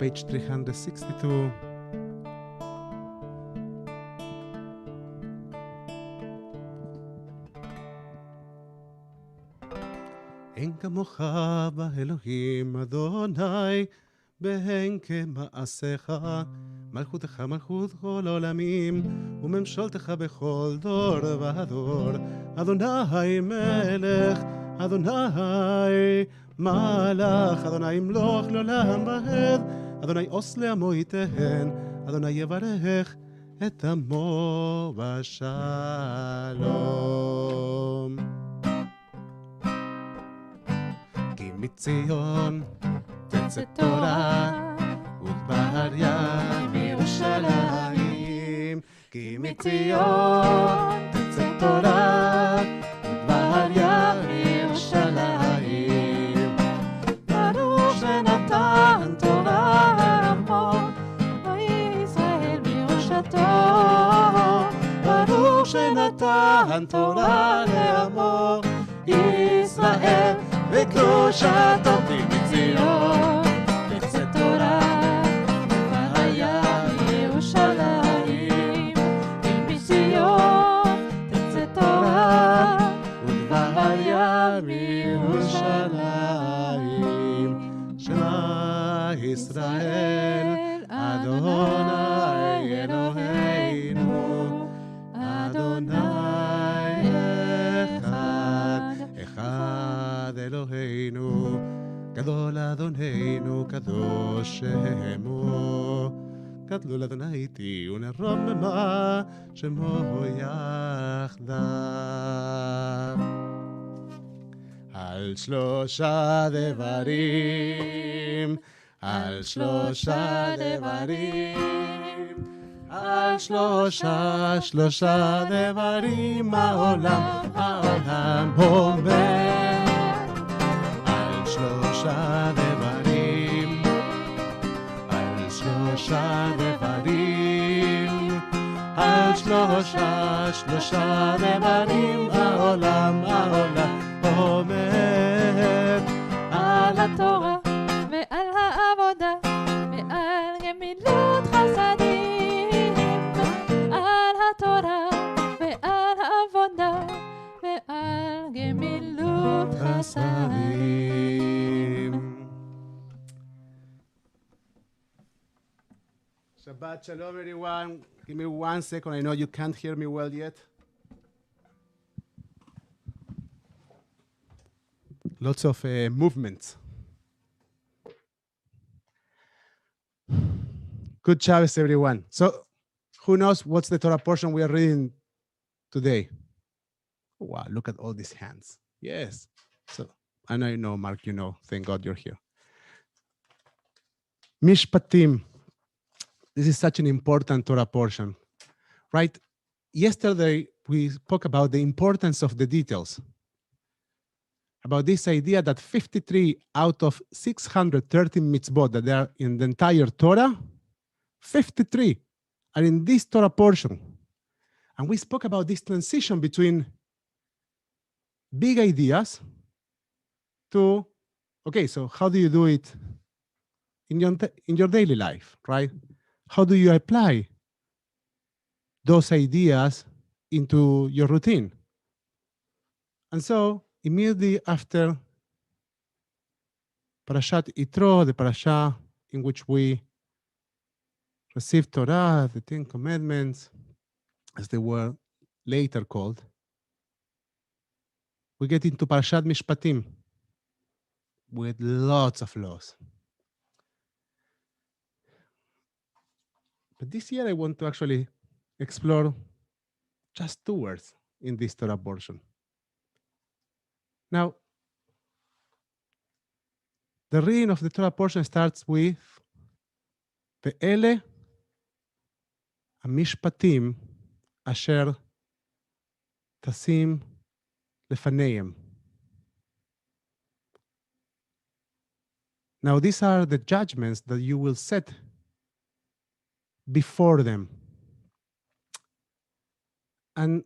[SPEAKER 2] page 362. אין כמוך באלוהים אדוני, בהן כמעשיך, מלכותך מלכות כל עולמים, וממשלתך בכל דור ודור. אדוני מלך, אדוני מלך, אדוני ימלוך לעולם ועד, אדוני עוש לעמו ייתן, אדוני יברך את עמו בשלום. כי מציון תצא תורה, ובהריה מירושלים. כי מציון תצא תורה, ובהריה מירושלים. ברוך שנתן תורה לעמו, וישראל בירושתו. ברוך שנתן תורה לעמו, ישראל וקדושתו. כי מציון תצא תורה, ובהריה מירושלים. כי מציון תצא תורה, ובהריה מירושלים. שמע ישראל אדוני אלוהינו, אדוני אחד, אחד אלוהינו, גדול אדוננו, קדוש שמו. גדלו לאדוני איתי ונרוממה שמו יחדיו. על שלושה דברים, על שלושה דברים, על שלושה דברים העולם אומר. על שלושה דברים, על שלושה דברים, על שלושה דברים העולם אומר.
[SPEAKER 4] על התורה ועל העבודה ועל גמילות חסדים. על התורה ועל העבודה ועל גמילות חסדים.
[SPEAKER 2] Shabbat Shalom, everyone. Give me 1 second. I know you can't hear me well yet. Lots of movements. Good Shabbos, everyone. So, who knows what's the Torah portion we are reading today? Wow, look at all these hands. Yes. So, I know you know, Mark, you know. Thank God you're here. Mishpatim. This is such an important Torah portion, right? Yesterday, we spoke about the importance of the details, about this idea that 53 out of 630 mitzvot that are in the entire Torah, 53 are in this Torah portion. And we spoke about this transition between big ideas to, okay, so how do you do it in your daily life, right? How do you apply those ideas into your routine? And so, immediately after Parashat Yitro, the parasha in which we received Torah, the Ten Commandments, as they were later called, we get into Parashat Mishpatim with lots of laws. But this year I want to actually explore just 2 words in this Torah portion. Now, the reading of the Torah portion starts with Ve'ele hamishpatim asher tasim lefaneim. Now, these are the judgments that you will set before them. And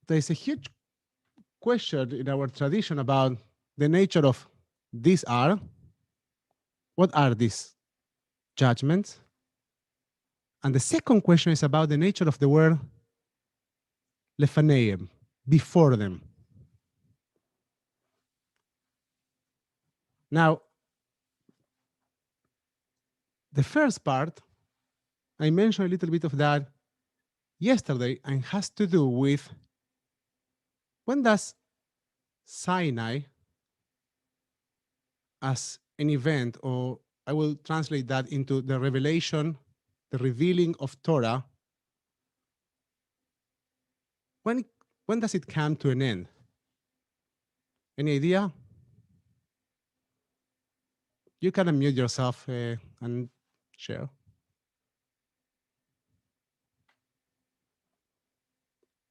[SPEAKER 2] there's a huge question in our tradition about the nature of these are. What are these judgments. And the second question is about the nature of the word lefaneim, before them. Now, the first part, I mentioned a little bit of that yesterday, and has to do with when does Sinai as an event, or I will translate that into the revelation, the revealing of Torah, when does it come to an end? Any idea? You can unmute yourself and share.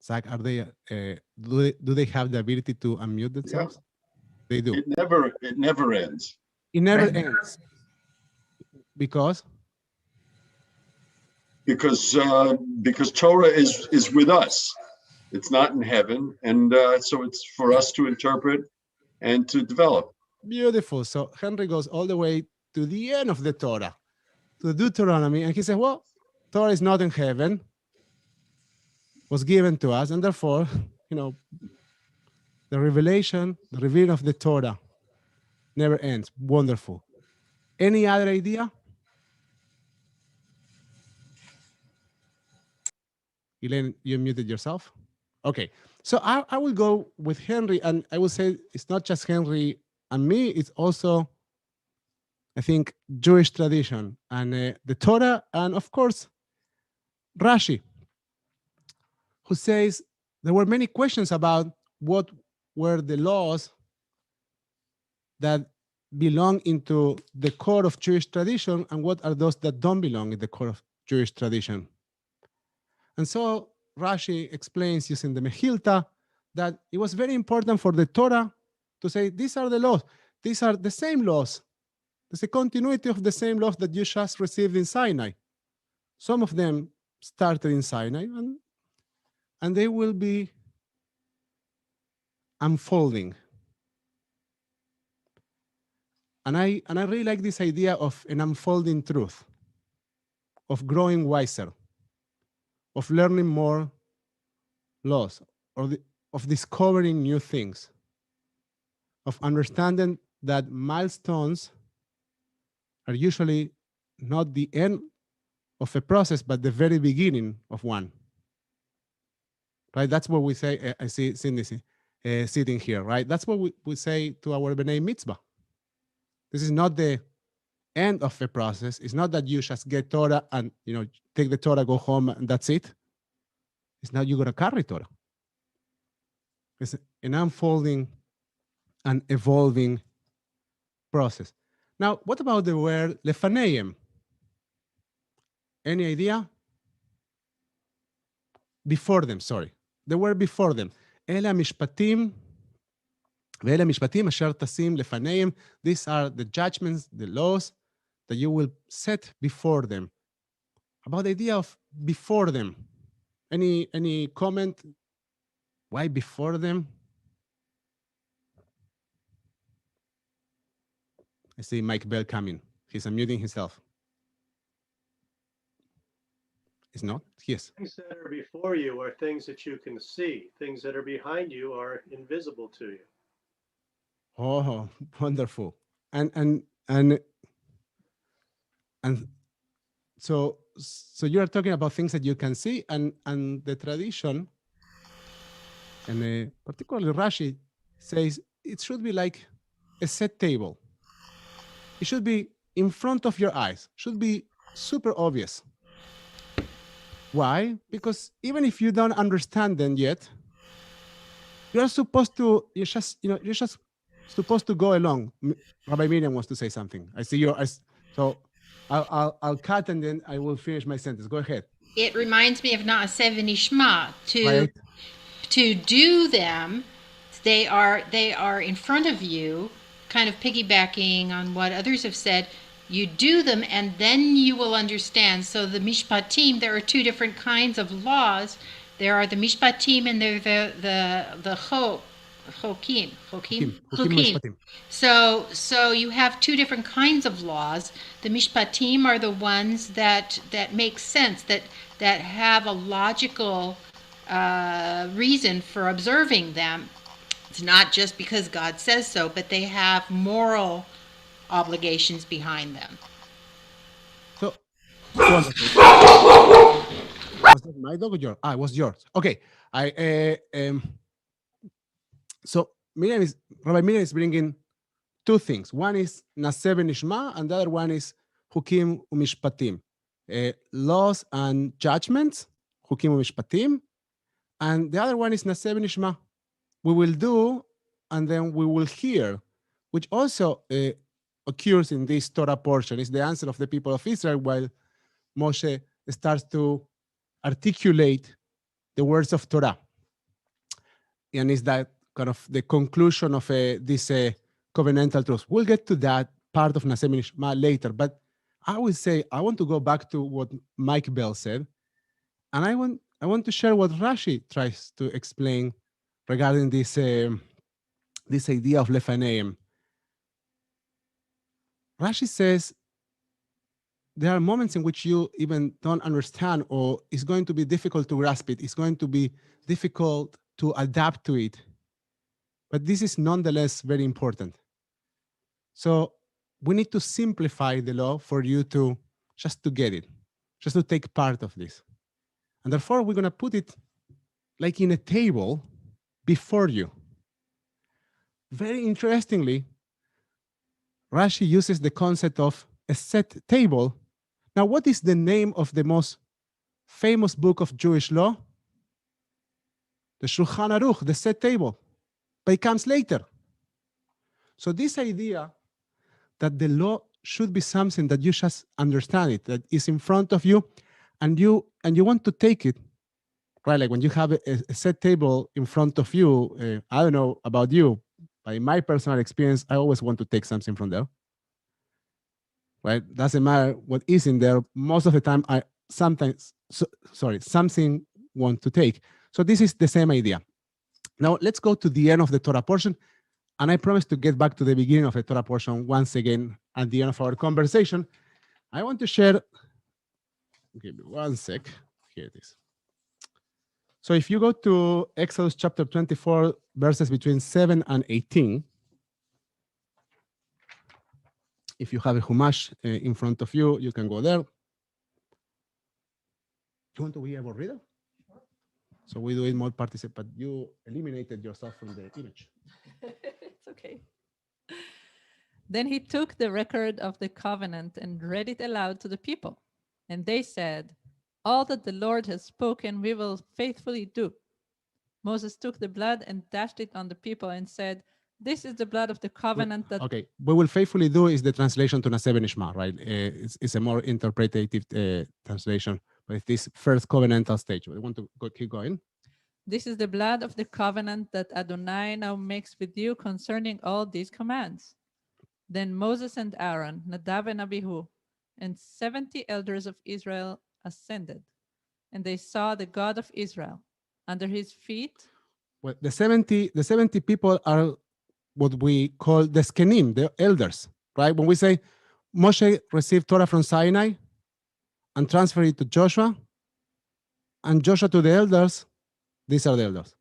[SPEAKER 2] Zach, are they do they have the ability to unmute themselves? Yeah. They do.
[SPEAKER 5] It never ends.
[SPEAKER 2] It never ends. Because
[SPEAKER 5] Torah is with us. It's not in heaven, and so it's for us to interpret and to develop.
[SPEAKER 2] Beautiful. So Henry goes all the way to the end of the Torah, to Deuteronomy, and he says, well, Torah is not in heaven, was given to us, and therefore, the revelation, the revealing of the Torah never ends. Wonderful. Any other idea? Elaine, you muted yourself? Okay. So I will go with Henry, and I will say it's not just Henry and me, it's also, I think, Jewish tradition and the Torah, and of course, Rashi, who says there were many questions about what were the laws that belong into the core of Jewish tradition and what are those that don't belong in the core of Jewish tradition. And so Rashi explains using the Mechilta that it was very important for the Torah to say, these are the laws. These are the same laws. There's a continuity of the same laws that you just received in Sinai. Some of them started in Sinai, and they will be unfolding. And I really like this idea of an unfolding truth, of growing wiser, of learning more laws, of discovering new things, of understanding that milestones are usually not the end of a process, but the very beginning of one. Right? That's what we say. I see Cindy sitting here, right? That's what we say to our B'nai Mitzvah. This is not the end of a process. It's not that you just get Torah and take the Torah, go home, and that's it. It's not you're going to carry Torah. It's an unfolding and evolving process. Now, what about the word lefaneim? Any idea? Before them, sorry. The word before them. Ela mishpatim ve'ela mishpatim asher tasim lefaneim. These are the judgments, the laws that you will set before them. About the idea of before them. Any comment? Why before them? I see Mike Bell coming. He's unmuting himself. It's not? Yes.
[SPEAKER 6] Things that are before you are things that you can see. Things that are behind you are invisible to you.
[SPEAKER 2] Oh, wonderful. And so you are talking about things that you can see, and the tradition, and particularly Rashi, says it should be like a set table. It should be in front of your eyes. Should be super obvious. Why? Because even if you don't understand them yet, you're just supposed to go along. Rabbi Miriam wants to say something. I see your eyes. So I'll cut and then I will finish my sentence. Go ahead.
[SPEAKER 7] It reminds me of Na'aseh v'nishma. To do them, they are in front of you, kind of piggybacking on what others have said. You do them, and then you will understand. So the mishpatim, there are two different kinds of laws. There are the mishpatim, and there are the Chokim.
[SPEAKER 2] Mishpatim.
[SPEAKER 7] So you have two different kinds of laws. The mishpatim are the ones that make sense, that have a logical reason for observing them. It's not just because God says so, but they have moral obligations behind them.
[SPEAKER 2] So, was that my dog or yours? It was yours. Okay. So Rabbi Miriam is bringing two things. One is Naseh v'Nishma, and the other one is Hukim u'Mishpatim, laws and judgments, Hukim u'Mishpatim, and the other one is Naseh v'Nishma. We will do, and then we will hear, which also occurs in this Torah portion. Is the answer of the people of Israel while Moshe starts to articulate the words of Torah. And is that kind of the conclusion of this covenantal truth. We'll get to that part of Naseh v'Nishma later, but I would say I want to go back to what Mike Bell said, and I want to share what Rashi tries to explain regarding this this idea of lefaneim. Rashi says there are moments in which you even don't understand, or it's going to be difficult to grasp it. It's going to be difficult to adapt to it. But this is nonetheless very important. So we need to simplify the law for you to just to get it, just to take part of this. And therefore, we're going to put it like in a table before you. Very interestingly, Rashi uses the concept of a set table. Now, what is the name of the most famous book of Jewish law? The Shulchan Aruch, the set table. But it comes later. So this idea that the law should be something that you just understand it, that is in front of you, and you want to take it, right? Like when you have a set table in front of you, I don't know about you, but in my personal experience, I always want to take something from there, right? Doesn't matter what is in there. Most of the time, something want to take. So this is the same idea. Now let's go to the end of the Torah portion, and I promise to get back to the beginning of the Torah portion once again at the end of our conversation. I want to share, give me one sec, here it is. So if you go to Exodus chapter 24, verses between 7 and 18, if you have a Chumash in front of you, you can go there. You want to be a board reader? So we do it more participate, but you eliminated yourself from the image.
[SPEAKER 4] It's okay. Then he took the record of the covenant and read it aloud to the people. And they said, "All that the Lord has spoken, we will faithfully do." Moses took the blood and dashed it on the people and said, "This is the blood of the covenant that..."
[SPEAKER 2] Okay, we will faithfully do is the translation to Naseh v'Nishma, right? It's a more interpretative translation, but it's this first covenantal stage. We want to keep going.
[SPEAKER 4] "This is the blood of the covenant that Adonai now makes with you concerning all these commands." Then Moses and Aaron, Nadav and Abihu, and 70 elders of Israel ascended, and they saw the God of Israel. Under his feet.
[SPEAKER 2] Well, the 70 people are what we call the Skenim, the elders, right? When we say Moshe received Torah from Sinai and transferred it to Joshua, and Joshua to the elders, these are the elders.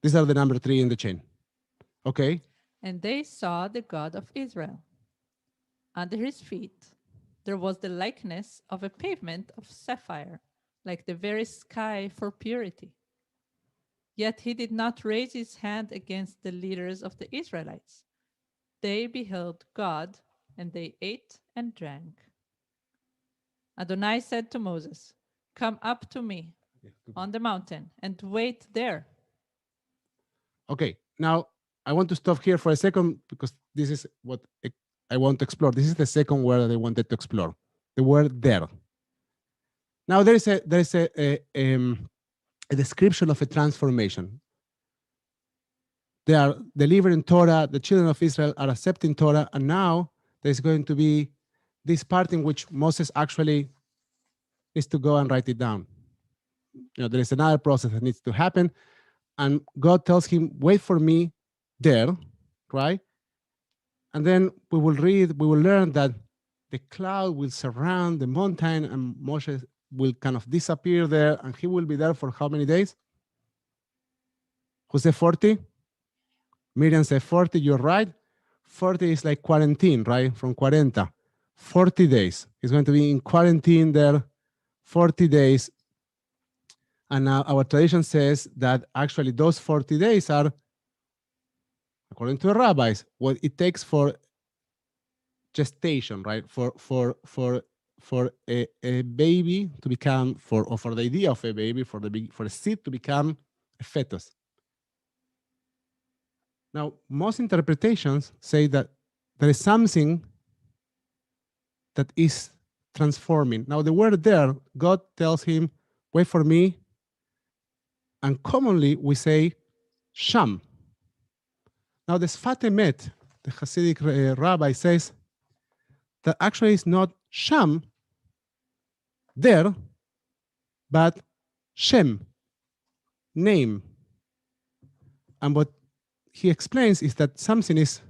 [SPEAKER 2] These are the number 3 in the chain. Okay?
[SPEAKER 4] And they saw the God of Israel. Under his feet, there was the likeness of a pavement of sapphire, like the very sky for purity. Yet he did not raise his hand against the leaders of the Israelites. They beheld God, and they ate and drank. Adonai said to Moses, "Come up to me on the mountain and wait there."
[SPEAKER 2] Okay, now I want to stop here for a second because this is what I want to explore. This is the second word that I wanted to explore, the word there. Now there is a description of a transformation. They are delivering Torah, the children of Israel are accepting Torah, and now there's going to be this part in which Moses actually needs to go and write it down. There is another process that needs to happen, And God tells him, wait for me there, right? And then we will learn that the cloud will surround the mountain and Moshe will kind of disappear there and he will be there for how many days? Who said 40? Miriam said 40, you're right. 40 is like quarantine, right? From 40. 40 days. He's going to be in quarantine there 40 days. And our tradition says that actually those 40 days are, according to the rabbis, what it takes for gestation, right? For a baby to become, or for the idea of a baby, for a seed to become a fetus. Now, most interpretations say that there is something that is transforming. Now, the word there, God tells him, wait for me. And commonly we say, Sham. Now, the Sfat Emet, the Hasidic rabbi, says that actually it's not Sham there, but Shem, name. And what he explains is that something is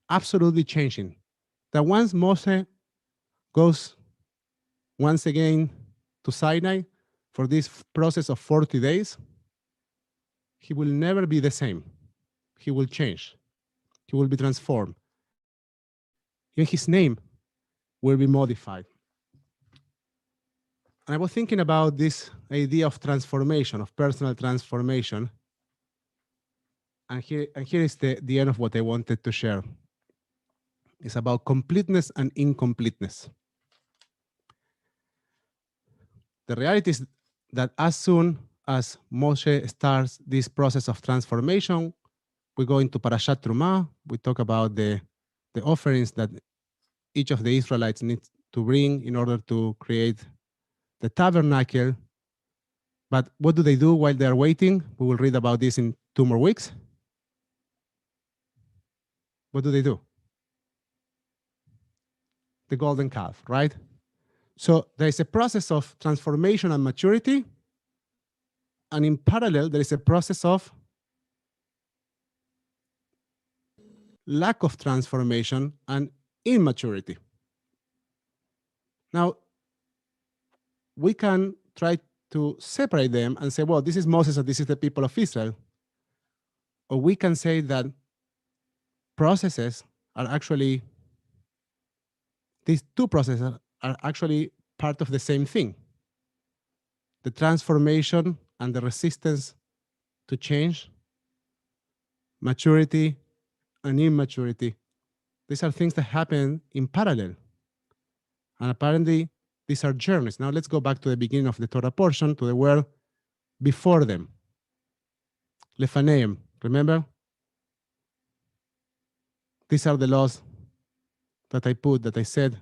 [SPEAKER 2] absolutely changing. That once Moshe goes once again to Sinai for this process of 40 days, he will never be the same. He will change. He will be transformed. Even his name will be modified. And I was thinking about this idea of transformation, of personal transformation. And here is the end of what I wanted to share. It's about completeness and incompleteness. The reality is that as soon as Moshe starts this process of transformation, we go into Parashat Trumah. We talk about the offerings that each of the Israelites needs to bring in order to create the tabernacle. But what do they do while they're waiting? We will read about this in 2 more weeks. What do they do? The golden calf, right? So there is a process of transformation and maturity. And in parallel, there is a process of lack of transformation and immaturity. Now, we can try to separate them and say, well, this is Moses and this is the people of Israel. Or we can say that processes are actually, these two processes are actually part of the same thing. The transformation and the resistance to change, maturity and immaturity. These are things that happen in parallel. And apparently, these are journeys. Now let's go back to the beginning of the Torah portion, to the word before them. Lefaneim, remember? These are the laws that I said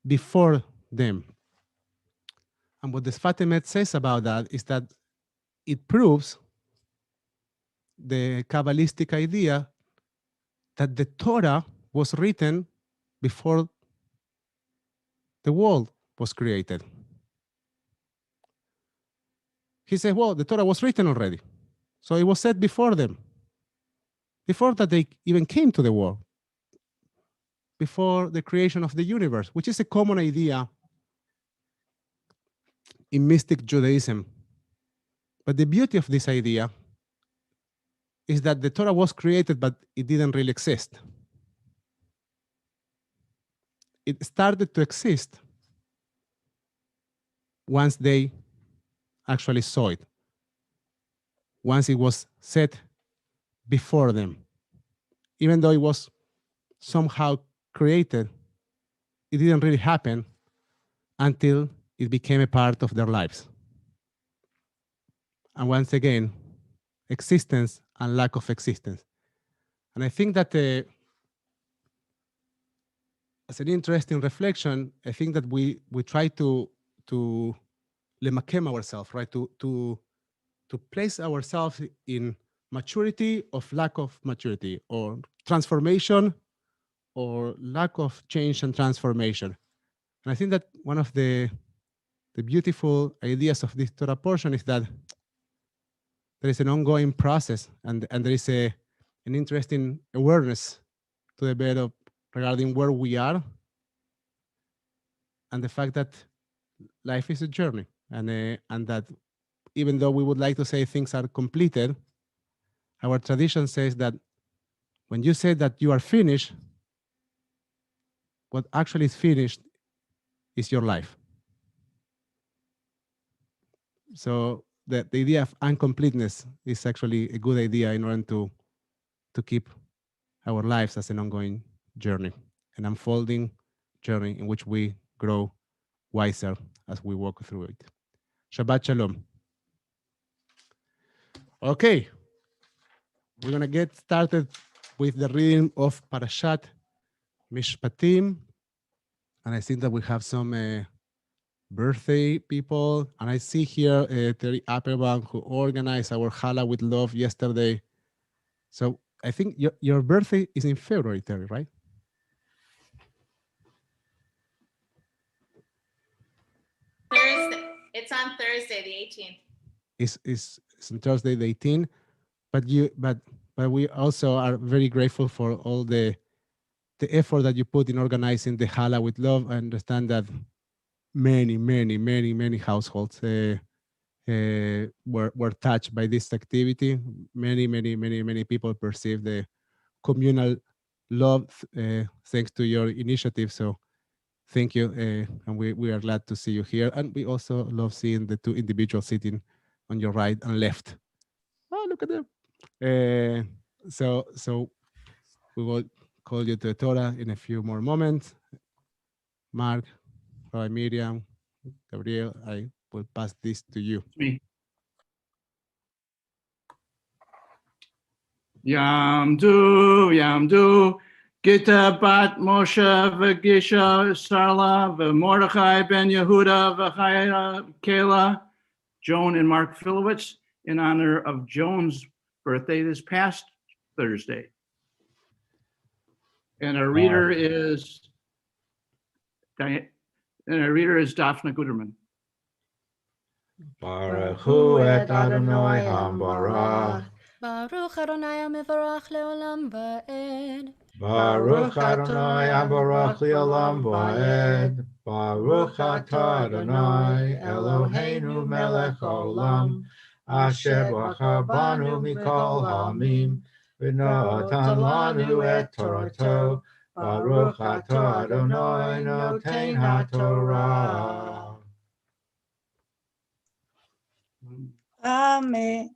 [SPEAKER 2] before them. And what the Sfat Emet says about that is that it proves the Kabbalistic idea that the Torah was written before the world was created. He said, well, the Torah was written already. So it was said before them, before that they even came to the world, before the creation of the universe, which is a common idea in mystic Judaism. But the beauty of this idea is that the Torah was created, but it didn't really exist. It started to exist once they actually saw it, once it was set before them. Even though it was somehow created, it didn't really happen until it became a part of their lives. And once again, existence and lack of existence. And I think that as an interesting reflection, I think that we try to lemakem ourselves, right? To place ourselves in maturity of lack of maturity, or transformation or lack of change and transformation. And I think that one of the beautiful ideas of this Torah portion is that there is an ongoing process, and there is an interesting awareness to develop regarding where we are and the fact that life is a journey, and that even though we would like to say things are completed, our tradition says that when you say that you are finished, what actually is finished is your life. So the idea of incompleteness is actually a good idea in order to keep our lives as an ongoing journey, an unfolding journey in which we grow wiser as we walk through it. Shabbat Shalom. Okay, we're going to get started with the reading of Parashat Mishpatim. And I think that we have some birthday people. And I see here Terry Appelbaum, who organized our Challah with Love yesterday. So I think your birthday is in February, Terry, right?
[SPEAKER 8] Thursday. It's on Thursday, the 18th.
[SPEAKER 2] It's on Thursday, the 18th. But we also are very grateful for all the effort that you put in organizing the Challah with Love. I understand that many households were touched by this activity. Many people perceive the communal love thanks to your initiative. So thank you, and we are glad to see you here. And we also love seeing the two individuals sitting on your right and left. Oh, look at them. So we will call you to the Torah in a few more moments. Mark, Rabbi Miriam, Gabriel, I will pass this to you.
[SPEAKER 9] Me. Yamdu, Gita bat Moshe v'Gisha Sarla v'Mordechai ben Yehuda v'Chaya Kayla, Joan and Mark Filowitz, in honor of Joan's birthday this past Thursday. And our reader is Daphne Guterman.
[SPEAKER 10] Baruch hu et Adonai hambarach.
[SPEAKER 3] Baruch Adonai mevarach leolam va'ed.
[SPEAKER 10] Baruch Adonai hambarach leolam va'ed. Baruch atah Adonai Eloheinu melech haolam, asher bachar banu mikol ha'amim, v'natan lanu et torato. Baruch atah Adonai noten haTorah.
[SPEAKER 11] אמן.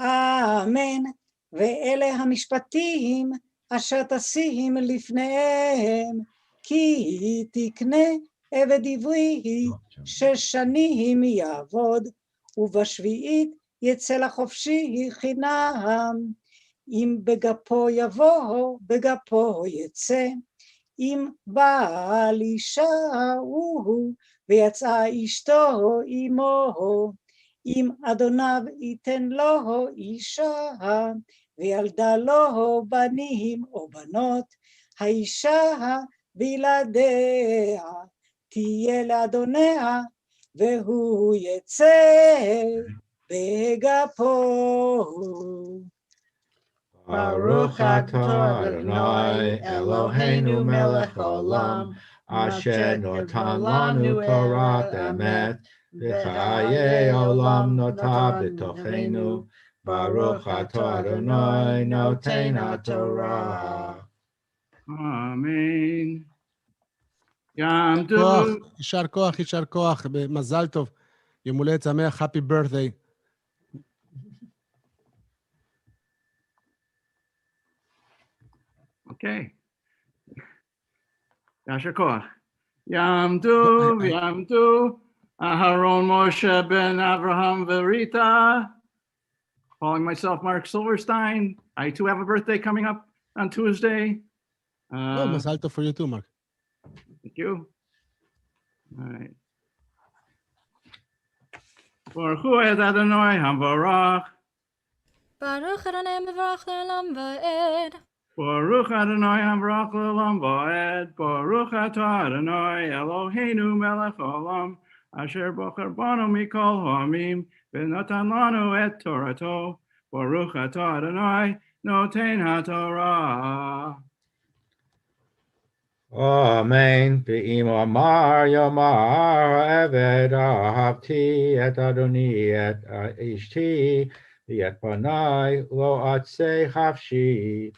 [SPEAKER 11] אמן. ואלה המשפטים אשר תשים לפניהם, כי תקנה עבד עברי 6 שנים יעבוד, ובשביעית יצא לחופשי חינם. אם בגפו יבוא, בגפו יצא. אם בעל אישה הוא, ויצאה אשתו עמו. אם אדוניו ייתן לו אישה, וילדה לו בנים או בנות, האישה בלעדיה תהיה לאדוניה, והוא יצא בגפו.
[SPEAKER 10] Baruch atah Adonai Eloheinu melech haolam, asher notan lanu Torah emet, v'chayei olam notah b'tochenu. Baruch atah Adonai noten haTorah.
[SPEAKER 9] Amen. Yamdu.
[SPEAKER 2] יישר כוח, במזל טוב, יום הולדת שמח, happy birthday.
[SPEAKER 9] Okay. Yasher Koach. Yamdu, Aharon Moshe ben Avraham Verita. Calling myself Mark Silverstein. I too have a birthday coming up on Tuesday.
[SPEAKER 2] Mazal tov for you too, Mark.
[SPEAKER 9] Thank you. All right. Baruch hu et Adonai hamvarach.
[SPEAKER 3] Baruch Adonai mevarach leolam va'ed.
[SPEAKER 9] Baruch Adonai hamvarach leolam va'ed. Baruch atah Adonai Eloheinu melech haolam, Asher bocher banu mikol ha'amim, v'natan lanu et Torato, Baruch atah Adonai, noten haTorah.
[SPEAKER 10] Amen. Ve'im amar yomar eved ahavti et Adoni et ishti v'et panai lo atzei chafshi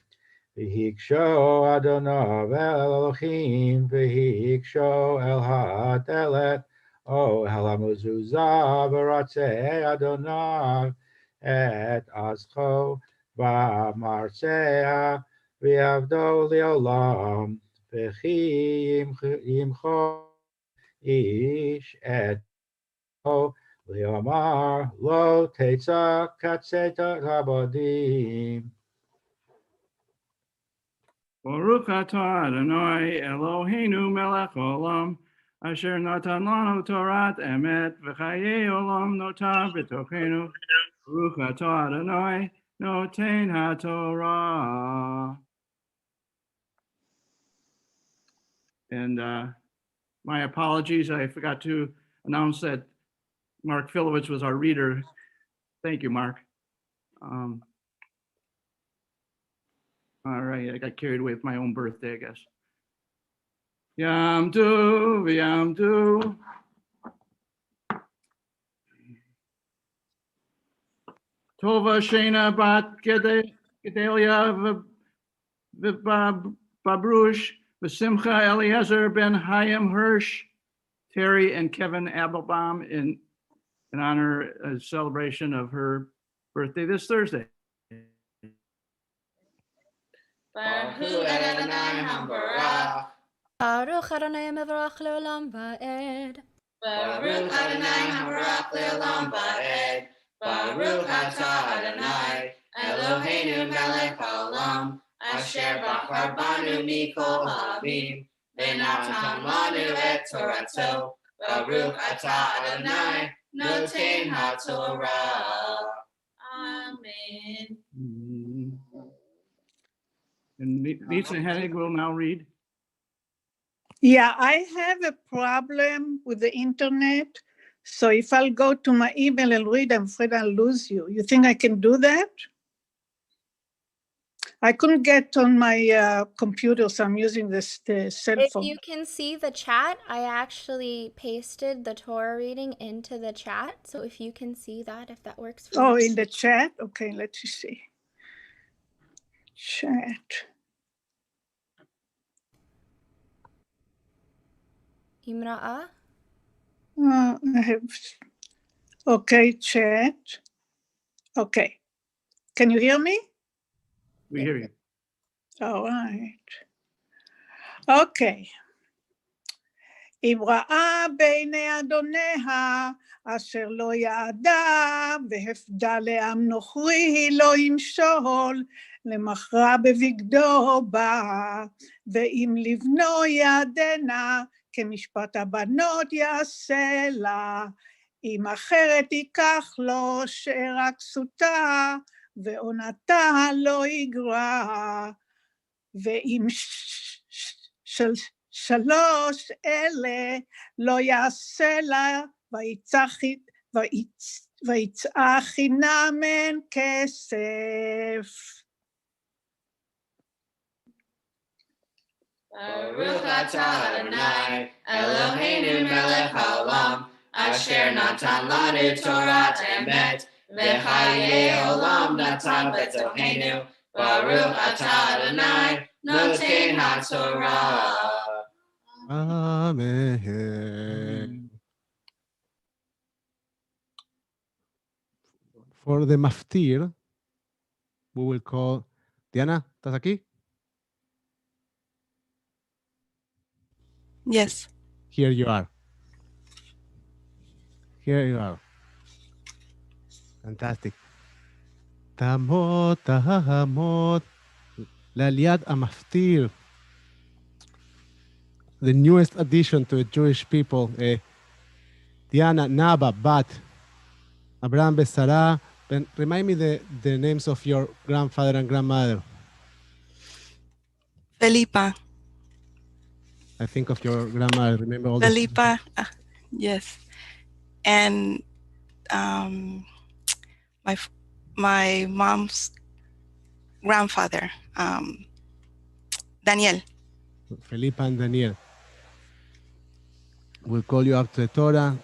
[SPEAKER 10] v'hiksho Adonav el Elohim v'hiksho el ha'atelet o el hamuzuzah v'ratzei Adonav et azcho v'martzea v'yavdo leolam וכי ימחו איש את ליאמר לא תצא קצת הבדים.
[SPEAKER 9] Baruch atah Adonai Eloheinu melech olam, asher natan lanu Torat emet v'chayei olam nota b'tochenu. Baruch atah Adonai noten haTorah. And my apologies, I forgot to announce that Mark Filowitz was our reader. Thank you, Mark. All right, I got carried away with my own birthday, I guess. Yam du, Yam du. Tova Shena bat Gedalia Babrush, V'simcha Eliezer ben Hayim Hirsch, Terry and Kevin Applebaum in honor of celebration of her birthday this Thursday.
[SPEAKER 8] Baruch Adonai HaMevorach.
[SPEAKER 3] Baruch Adonai Mevorach Leolam Va'ed.
[SPEAKER 8] Baruch Adonai HaMevorach Leolam Va'ed. Baruch atah Adonai Eloheinu melech haolam, asher bachar banu mikol ha'amim, v'natan lanu et Torato. Baruch atah Adonai noten haTorah. Amen.
[SPEAKER 9] And Lisa Hennig will now read.
[SPEAKER 11] Yeah, I have a problem with the internet. So if I'll go to my email and read, I'm afraid I'll lose you. You think I can do that? I couldn't get on my computer, so I'm using the cell
[SPEAKER 3] If
[SPEAKER 11] phone.
[SPEAKER 3] you can see the chat, I actually pasted the Torah reading into the chat. So if you can see that, if that works for you.
[SPEAKER 11] Oh, in the chat? Okay, let's see. Chat.
[SPEAKER 3] Imra'a?
[SPEAKER 11] I have, okay, chat. Okay. Can you hear me?
[SPEAKER 9] We hear you.
[SPEAKER 11] All right. Okay. אם ראה בעיני אדוניה, אשר לא יעדה, והפדה לעם נוכרי, לא ימשול, למכרה בבגדו בה, ואם לבנו יעדנה, כמשפט הבנות יעשה לה, אם אחרת ייקח לו, שארה כסותה, ועונתה לא יגרע, ואם שלוש אלה לא יעשה לה, ויצאה חינמן כסף.
[SPEAKER 8] Baruch atah Adonai Eloheinu melech haolam, asher natan lanu Torat emet, v'chayei olam natan b'tochenu. Baruch atah Adonai noten haTorah.
[SPEAKER 2] Amen. For the maftir, we will call Diana. ¿Estás aquí?
[SPEAKER 12] Yes.
[SPEAKER 2] Here you are. Here you are. Fantastic. Tamot, tahamot, לעליית המפטיר. The newest addition to the Jewish people. Diana, Naba, Bat, Abraham, Besara. Remind me the names of your grandfather and grandmother.
[SPEAKER 12] Felipa.
[SPEAKER 2] I think of your grandmother. Remember all
[SPEAKER 12] Felipa. Yes. and my mom's grandfather, Daniel.
[SPEAKER 2] Felipa and Daniel. We'll call you up to the Torah.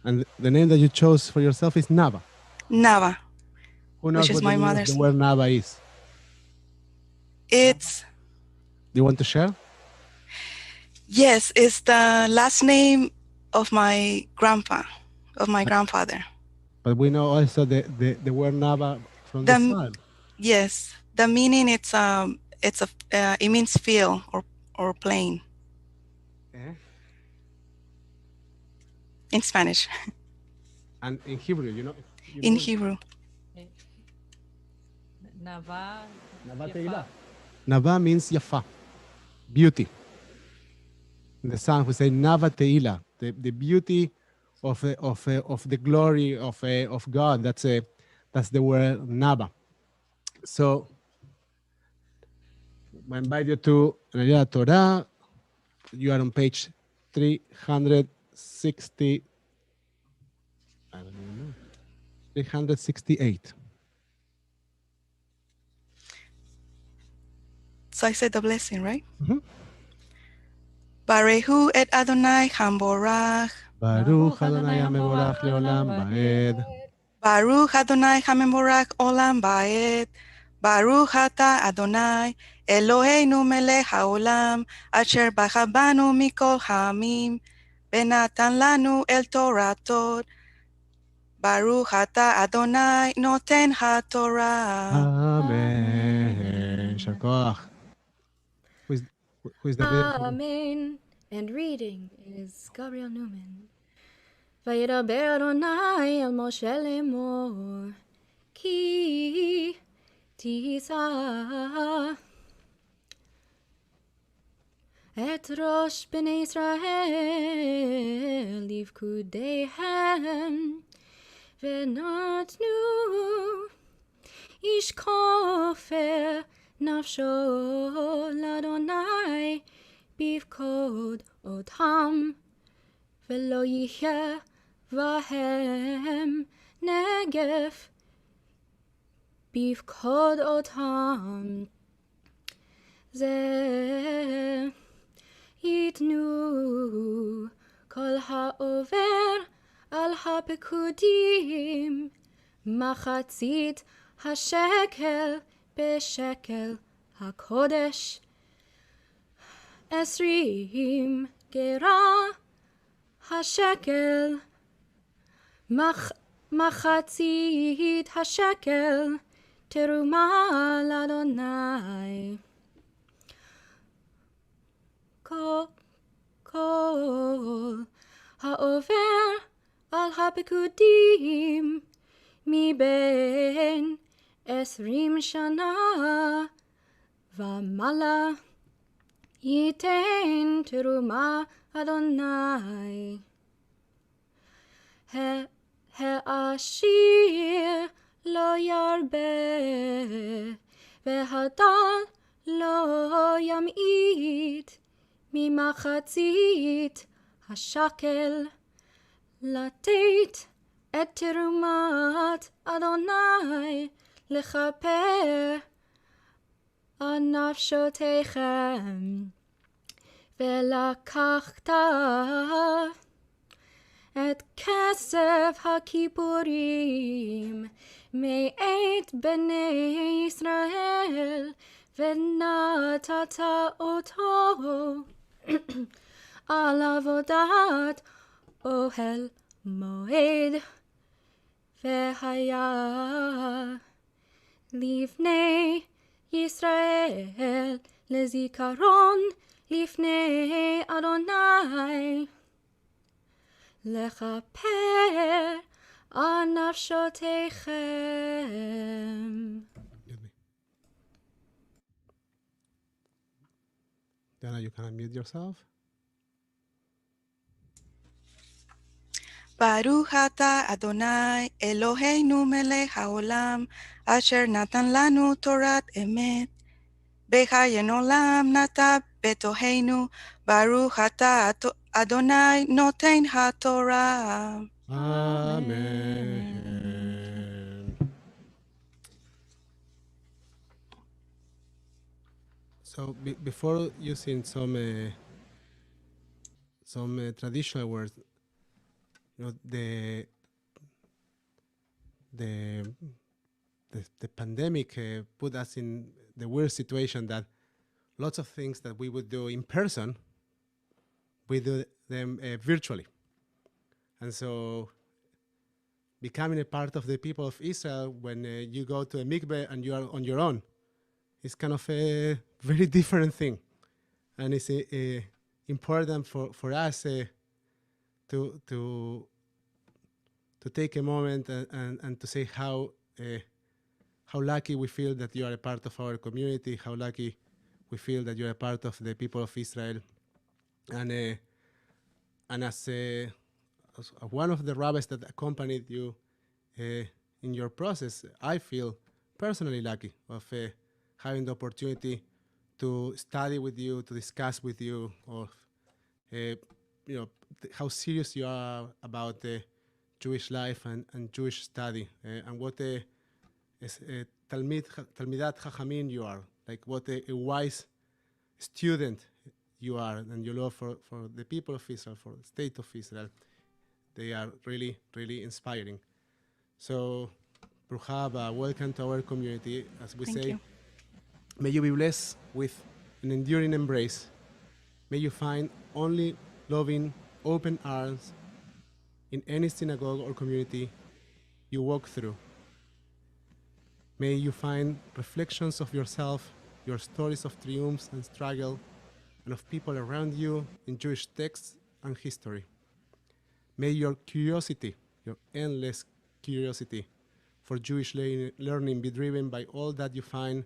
[SPEAKER 2] And the name that you chose for yourself is Nava.
[SPEAKER 12] Nava.
[SPEAKER 2] Who knows
[SPEAKER 12] which is
[SPEAKER 2] what
[SPEAKER 12] my
[SPEAKER 2] the meaning of
[SPEAKER 12] mother's
[SPEAKER 2] the word Nava is?
[SPEAKER 12] It's,
[SPEAKER 2] Do you want to share?
[SPEAKER 12] yes, it's the last name of my grandfather.
[SPEAKER 2] But we know also the word Nava from the Psalm.
[SPEAKER 12] Yes, the meaning it means field or plain in Spanish.
[SPEAKER 2] And in Hebrew, you know
[SPEAKER 12] in Hebrew.
[SPEAKER 4] Nava.
[SPEAKER 2] Nava means Yafa, beauty. In the Psalm we say Nava Teila, the beauty of the glory of God. That's the word Nava. So I invite you to read Torah. You are on page 360. I don't even know. 368.
[SPEAKER 12] So I said the blessing, right?
[SPEAKER 2] Mm-hmm.
[SPEAKER 12] Barehu et Adonai Hamborach.
[SPEAKER 2] Baruch Adonai HaMevorach Leolam Ba'ed.
[SPEAKER 12] Baruch Adonai HaMevorach Olam Ba'ed. Baruch Ata Adonai Eloheinu Melech HaOlam Asher Bachabanu Mikol Ha'amim Benatan Lanu El Toratot. Baruch Ata Adonai Noten HaTorah.
[SPEAKER 2] Amen. Shakoach. Who is the reader?
[SPEAKER 3] Amen. And reading is Gabriel Newman. Vayidaber Adonai el Moshe lemor, ki tisa et rosh bnei Israel livkudehem v'natnu ish kofer nafsho l'Adonai bivkod otam v'lo yihya vahem negef bivkod otam ze yitnu kol ha'over al ha'pekudim machatzit hashekel beshekel hakodesh esrim gera hashekel machatzit hashekel teruma l'Adonai kol ha'over al ha'pekudim mi ben esrim shana v'mala yiten teruma Adonai ha'ashir lo yarbe v'hadal lo yam'it mimachatzit hashakel latet et terumat Adonai lechaper anafshotechem velakachta et kesef hakipurim me'et bnei Israel v'natata oto al avodat ohel moed v'haya livnei Yisrael lezikaron lifnei Adonai lechaper anafshotechem.
[SPEAKER 2] Dana, you can unmute yourself.
[SPEAKER 12] Baruch Ata Adonai Eloheinu Melech HaOlam Asher Natan Lanu Torat Emet Bechayen Olam Nata Betoheinu Baruch Ata Adonai Noten HaTorah.
[SPEAKER 2] Amen. So before using some traditional words, you know, the pandemic put us in the weird situation that lots of things that we would do in person, we do them virtually. And so becoming a part of the people of Israel when you go to a mikveh and you are on your own is kind of a very different thing. And it's important for us to take a moment and to say how lucky we feel that you are a part of our community, how lucky we feel that you are a part of the people of Israel. And as one of the rabbis that accompanied you in your process, I feel personally lucky of having the opportunity to study with you, to discuss with you, of how serious you are about Jewish life and Jewish study, and what Talmidat Chachamim you are, like what a wise student you are, and you love for the people of Israel, for the state of Israel. They are really, really inspiring. So, Brucha haba, welcome to our community. As we say, may you be blessed with an enduring embrace. May you find only loving, open arms in any synagogue or community you walk through. May you find reflections of yourself, your stories of triumphs and struggle, and of people around you in Jewish texts and history. May your curiosity, your endless curiosity for Jewish learning be driven by all that you find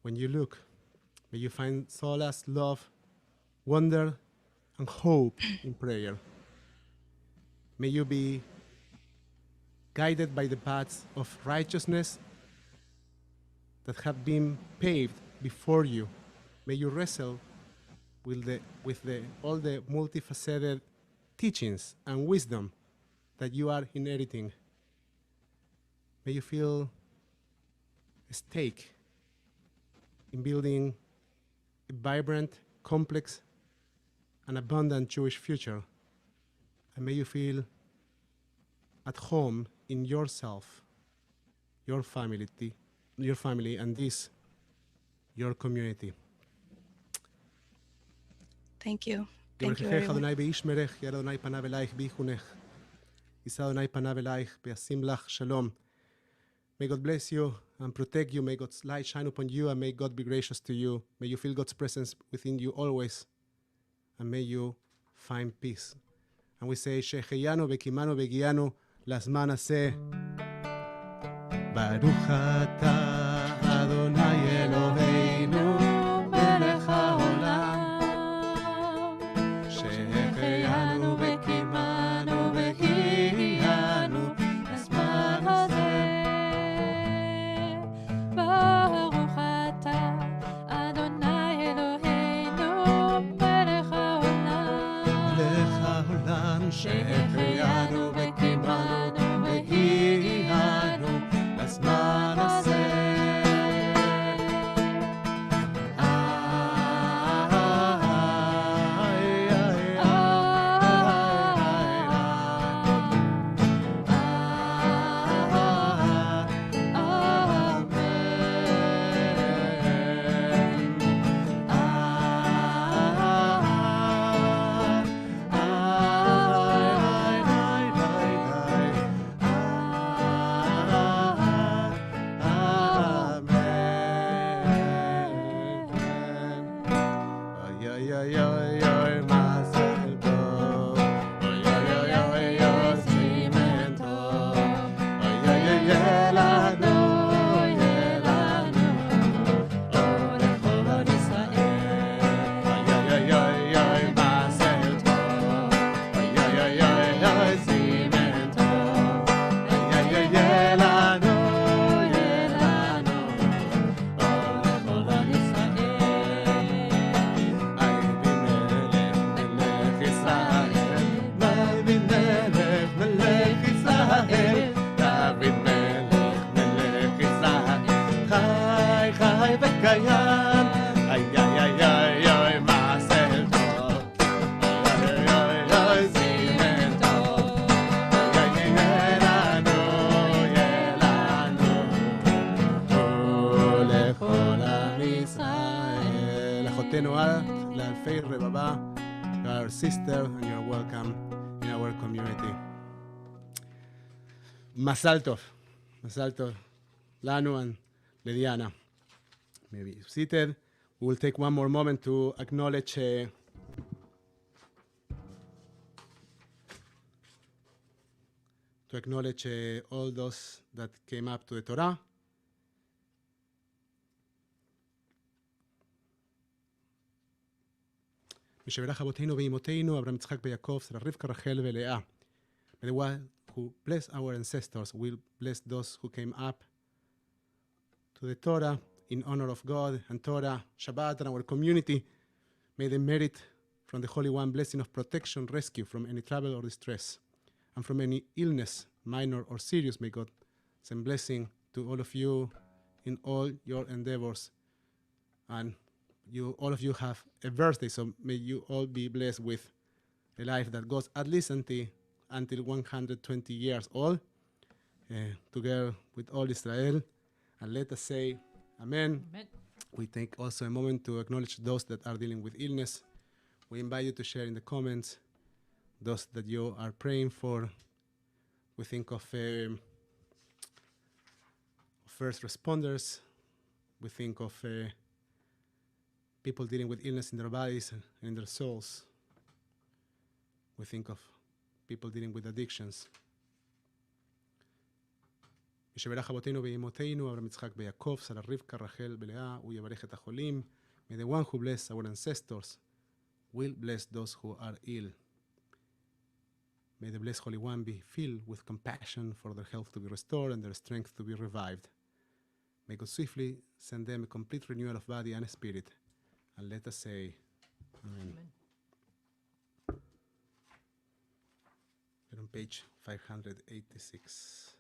[SPEAKER 2] when you look. May you find solace, love, wonder, and hope in prayer. May you be guided by the paths of righteousness that have been paved before you. May you wrestle with all the multifaceted teachings and wisdom that you are inheriting. May you feel a stake in building a vibrant, complex, and abundant Jewish future. And may you feel at home in yourself, your family, and this, your community.
[SPEAKER 12] Thank you. Thank you, everyone.
[SPEAKER 2] May God bless you and protect you. May God's light shine upon you, and may God be gracious to you. May you feel God's presence within you always, and may you find peace. And we say, Sheheyanu vekimanu vegianu lazman hazeh. Baruch ata Adonai Eloheinu melech haolam. Sheheyanu vekimanu vegianu lazman hazeh.
[SPEAKER 13] Baruch ata Adonai Eloheinu melech haolam.
[SPEAKER 2] Sheheyanu vekimanu vegianu lazman hazeh. ay, ay, ay, ay, ay, ay, מעשה טוב. ay, ay, ay, זימן טוב. ay, ay, יהיה לנו, ולכל עם ישראל. אחותנו את, לאלפי רבבה, you are our sister and you are welcome in our community. מזל טוב. מזל טוב. לנו and Lidiana. Maybe seated. We will take one more moment to acknowledge all those that came up to the Torah. משברך אבותינו ואימותינו, אברהם, יצחק ויעקב, שרה, רבקה, רחל ולאה. May the one who bless our ancestors will bless those who came up to the Torah in honor of God and Torah, Shabbat, and our community. May they merit from the Holy One blessing of protection, rescue from any trouble or distress, and from any illness, minor or serious. May God send blessing to all of you in all your endeavors. And all of you have a birthday, so may you all be blessed with a life that goes at least until 120 years old, together with all Israel. And let us say Amen.
[SPEAKER 4] Amen.
[SPEAKER 2] We take also a moment to acknowledge those that are dealing with illness. We invite you to share in the comments those that you are praying for. We think of first responders. We think of people dealing with illness in their bodies and in their souls. We think of people dealing with addictions. משברך אבותינו ואימותינו, אברהם, יצחק ויעקב, שרה, רבקה, רחל ולאה, הוא יברך את החולים. May the one who bless our ancestors will bless those who are ill. May the blessed Holy One be filled with compassion for their health to be restored and their strength to be revived. May God swiftly send them a complete renewal of body and spirit. And let us say Amen. We're on page 586.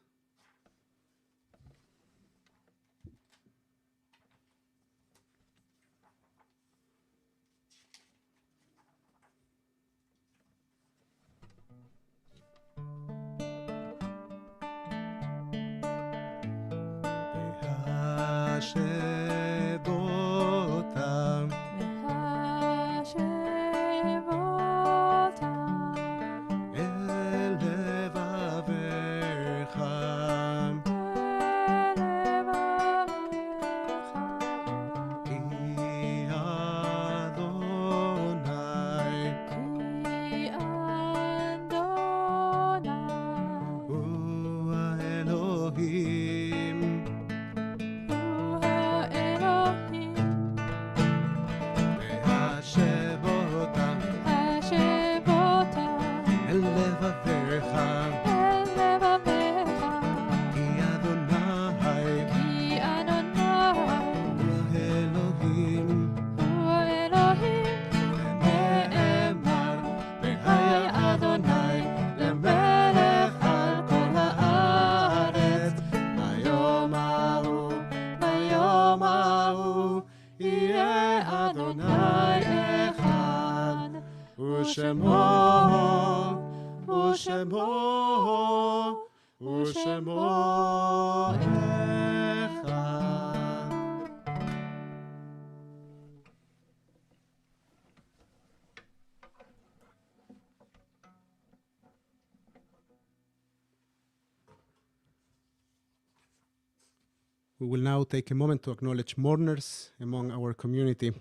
[SPEAKER 2] We will now take a moment to acknowledge mourners among our community.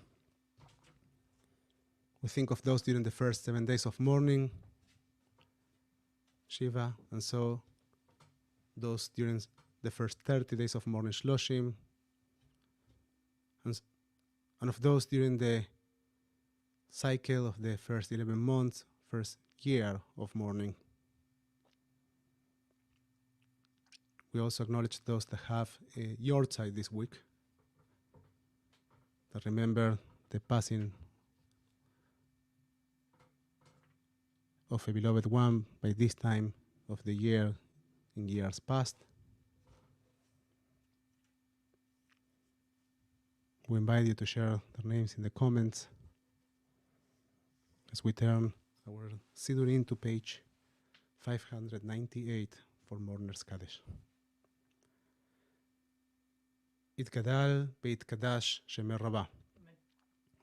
[SPEAKER 2] We think of those during the first 7 days of mourning, Shiva, and so those during the first 30 days of mourning, Shloshim, and of those during the cycle of the first 11 months, first year of mourning. We also acknowledge those that have a yahrzeit this week, that remember the passing of a beloved one by this time of the year in years past. we invite you to share their names in the comments as we turn our Sidurim to page 598 for Mourner's Kaddish. יתגדל ויתקדש שמי רבה,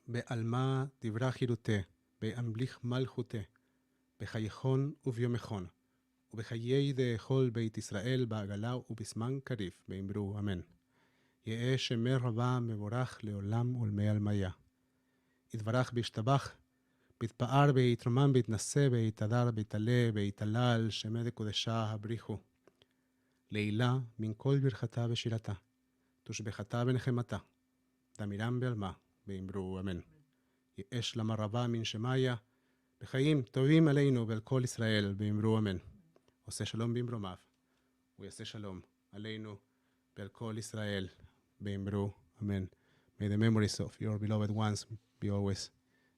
[SPEAKER 2] בעלמא דברה חירותה, באמליך מלכותה, בחייכון וביומכון, ובחיי דכל בית ישראל בעגלה ובזמן קריב, ואמרו אמן. יהא שמי רבה מבורך לעולם ולמי עלמיה. יתברך וישתבח, ביתפאר ויתרומם ויתנשא ויתהדר ויתעלה ויתהלל שמי דקודשה הבריחו. לעילה מן כל ברכתה ושירתה, תושבחתה ונחמתה, דמירם בעלמה, ואמרו אמן. יהא שלמה רבה מן שמיה, בחיים טובים עלינו ועל כל ישראל, ואמרו אמן. עושה שלום במרומיו, ויעשה שלום עלינו ועל כל ישראל, ואמרו אמן. May the memories of your beloved ones be always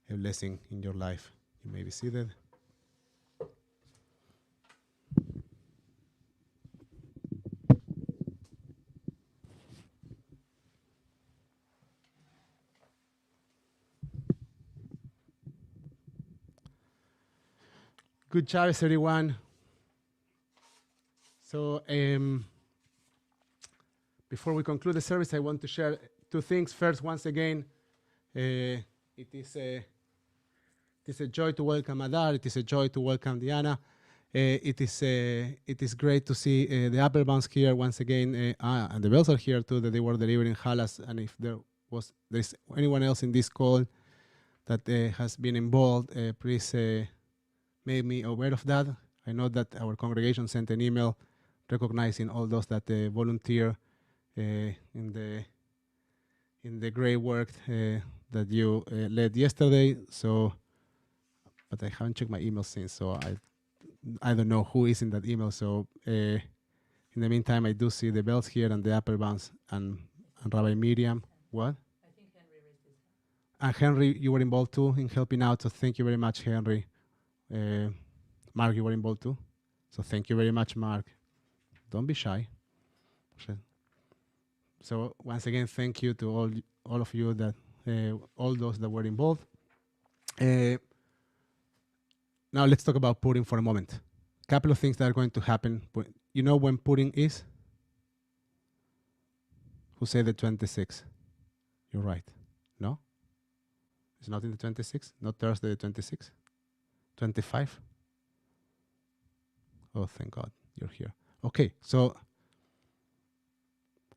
[SPEAKER 2] a blessing in your life. You may be seated. Good Shabbos, everyone. So, before we conclude the service, I want to share two things. First, once again, it is a joy to welcome Adar. It is a joy to welcome Diana. It is great to see the Applebaums here once again, and the Bells are here too. That they were delivering Halas, and if there's anyone else in this call that has been involved, please make me aware of that. I know that our congregation sent an email recognizing all those that volunteer in the great work that you led yesterday. So, but I haven't checked my email since, so I don't know who is in that email. So, in the meantime, I do see the Bells here and the Applebaums and Rabbi Miriam. What? I think Henry raised his hand. And Henry, you were involved too in helping out. So thank you very much, Henry. Mark, you were involved too. So thank you very much, Mark. Don't be shy. So once again, thank you to all of you that all those that were involved. Now let's talk about Purim for a moment. A couple of things that are going to happen. You know when Purim is? Who said the 26th? You're right. No? It's not in the 26th? Not Thursday the 26th? 25? Oh, thank God you're here. Okay, so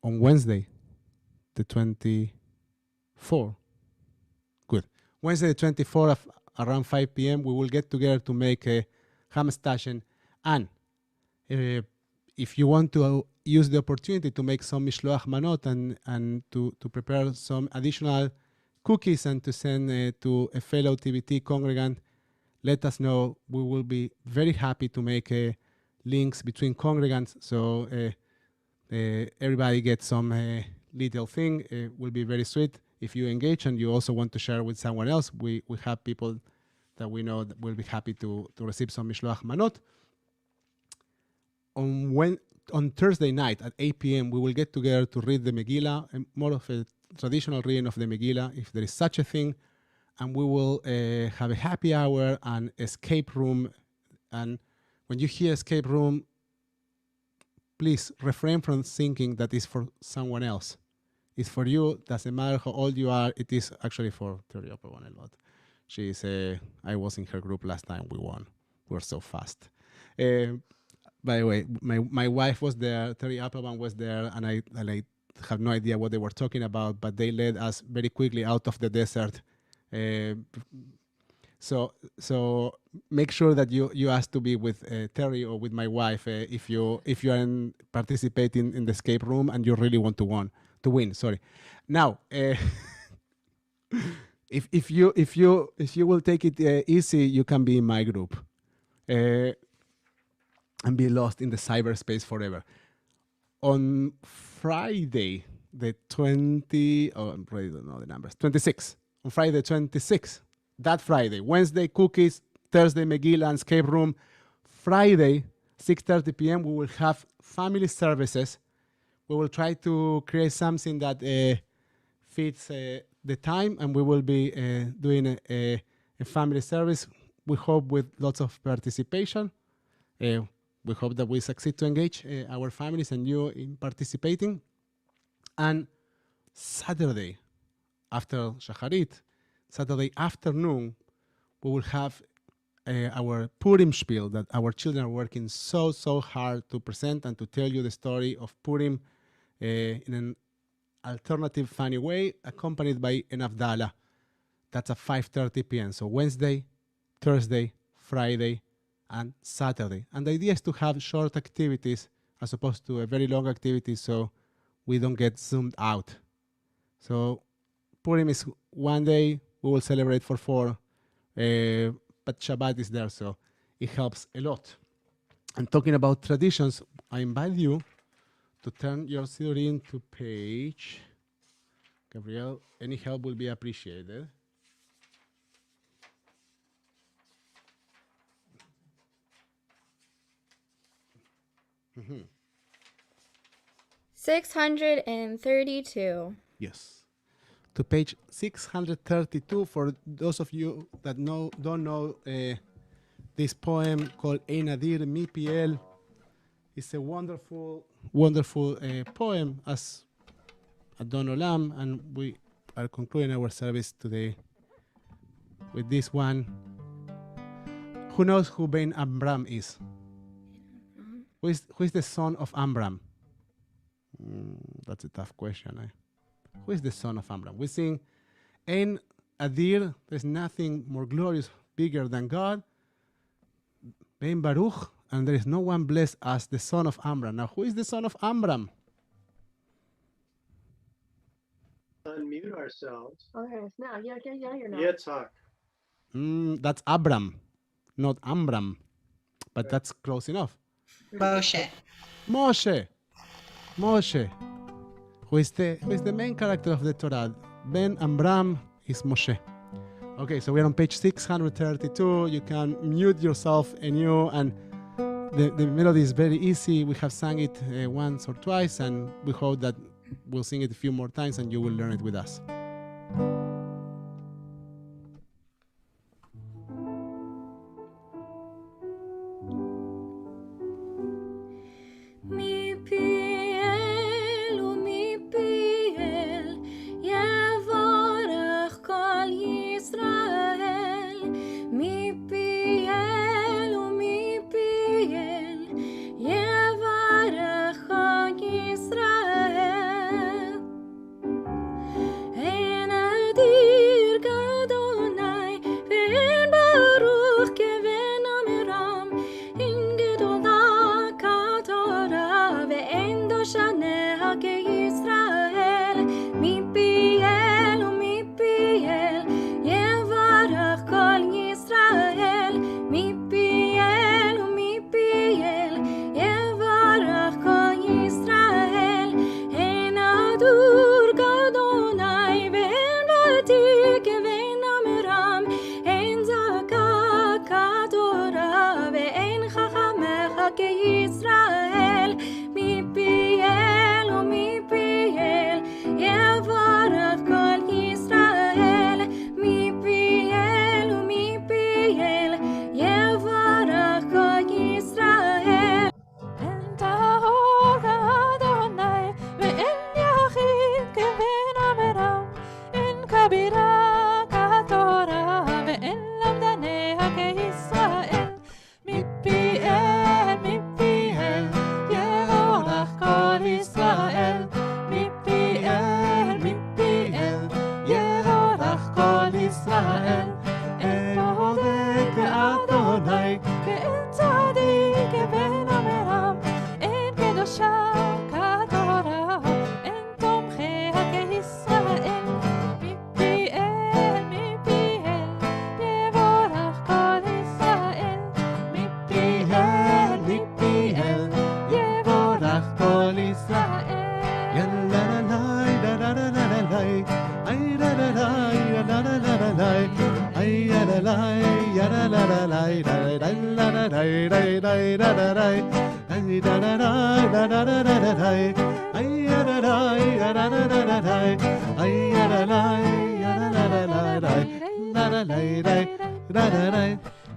[SPEAKER 2] on Wednesday, the 24th, good. Wednesday, the 24th, around 5 p.m., we will get together to make a Hamstashen. And if you want to use the opportunity to make some Mishloach Manot and to prepare some additional cookies and to send to a fellow TBT congregant, let us know. We will be very happy to make links between congregants, so everybody gets some little thing. It will be very sweet. If you engage and you also want to share with someone else, we have people that we know that will be happy to receive some Mishloach Manot. On Thursday night at 8 p.m., we will get together to read the Megillah, more of a traditional reading of the Megillah, if there is such a thing. And we will have a happy hour and escape room. And when you hear escape room, please refrain from thinking that it's for someone else. It's for you. Doesn't matter how old you are. It is actually for Terry Applebaum a lot. She's I was in her group last time. We won. We're so fast. By the way, my wife was there. Terry Applebaum was there, and I have no idea what they were talking about, but they led us very quickly out of the desert. So make sure that you ask to be with Terry or with my wife if you are participating in the escape room and you really want to win. Sorry. Now, if you will take it easy, you can be in my group and be lost in the cyberspace forever. On Friday, the 20, oh, I really don't know the numbers, 26. On Friday, 26, that Friday. Wednesday, cookies. Thursday, Megillah and escape room. Friday, 6:30 p.m., we will have family services. We will try to create something that fits the time, and we will be doing a family service. We hope with lots of participation. We hope that we succeed to engage our families and you in participating. And Saturday, after Shacharit, Saturday afternoon, we will have our Purim spiel that our children are working so hard to present and to tell you the story of Purim in an alternative, funny way, accompanied by an Havdalah. That's at 5:30 p.m. So Wednesday, Thursday, Friday, and Saturday. And the idea is to have short activities as opposed to a very long activity so we don't get zoomed out. So Purim is one day, we will celebrate for 4, but Shabbat is there, so it helps a lot. And talking about traditions, I invite you to turn your Siddurim to page. Gabriel, any help will be appreciated. Mm-hmm.
[SPEAKER 3] 632.
[SPEAKER 2] Yes. To page 632 for those of you that don't know this poem called Ein Adir Mipiel. It's a wonderful poem as Adon Olam, and we are concluding our service today with this one. Who knows who Ben Amram is? Who is the son of Amram? That's a tough question. Who is the son of Amram? We sing Ein Adir, there's nothing more glorious, bigger than God. Ben Baruch, and there is no one blessed as the son of Amram. Now, who is the son of Amram?
[SPEAKER 6] Unmute ourselves.
[SPEAKER 14] Okay, now, yeah, you're not.
[SPEAKER 6] Yitzhak.
[SPEAKER 2] That's Abram, not Amram, but that's close enough.
[SPEAKER 7] Moshe.
[SPEAKER 2] Who is the main character of the Torah? Ben Amram is Moshe. Okay, so we're on page 632. You can mute yourself anew, and the melody is very easy. We have sung it once or twice, and we hope that we'll sing it a few more times and you will learn it with us.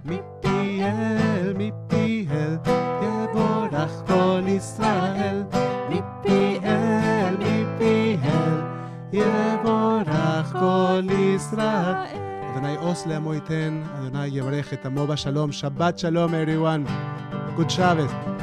[SPEAKER 2] מפיהם, מפיהם, יבורך כל ישראל. מפיהם, מפיהם, יבורך כל ישראל. אדוני עוש לעמו ייתן, אדוני יברך את עמו בשלום. שבת שלום everyone. Good Shabbat.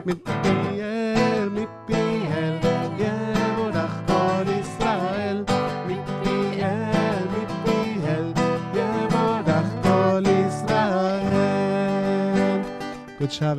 [SPEAKER 2] מפיהם, מפיהם, יבורך כל ישראל. מפיהם, מפיהם, יבורך כל ישראל. Good Shabbat.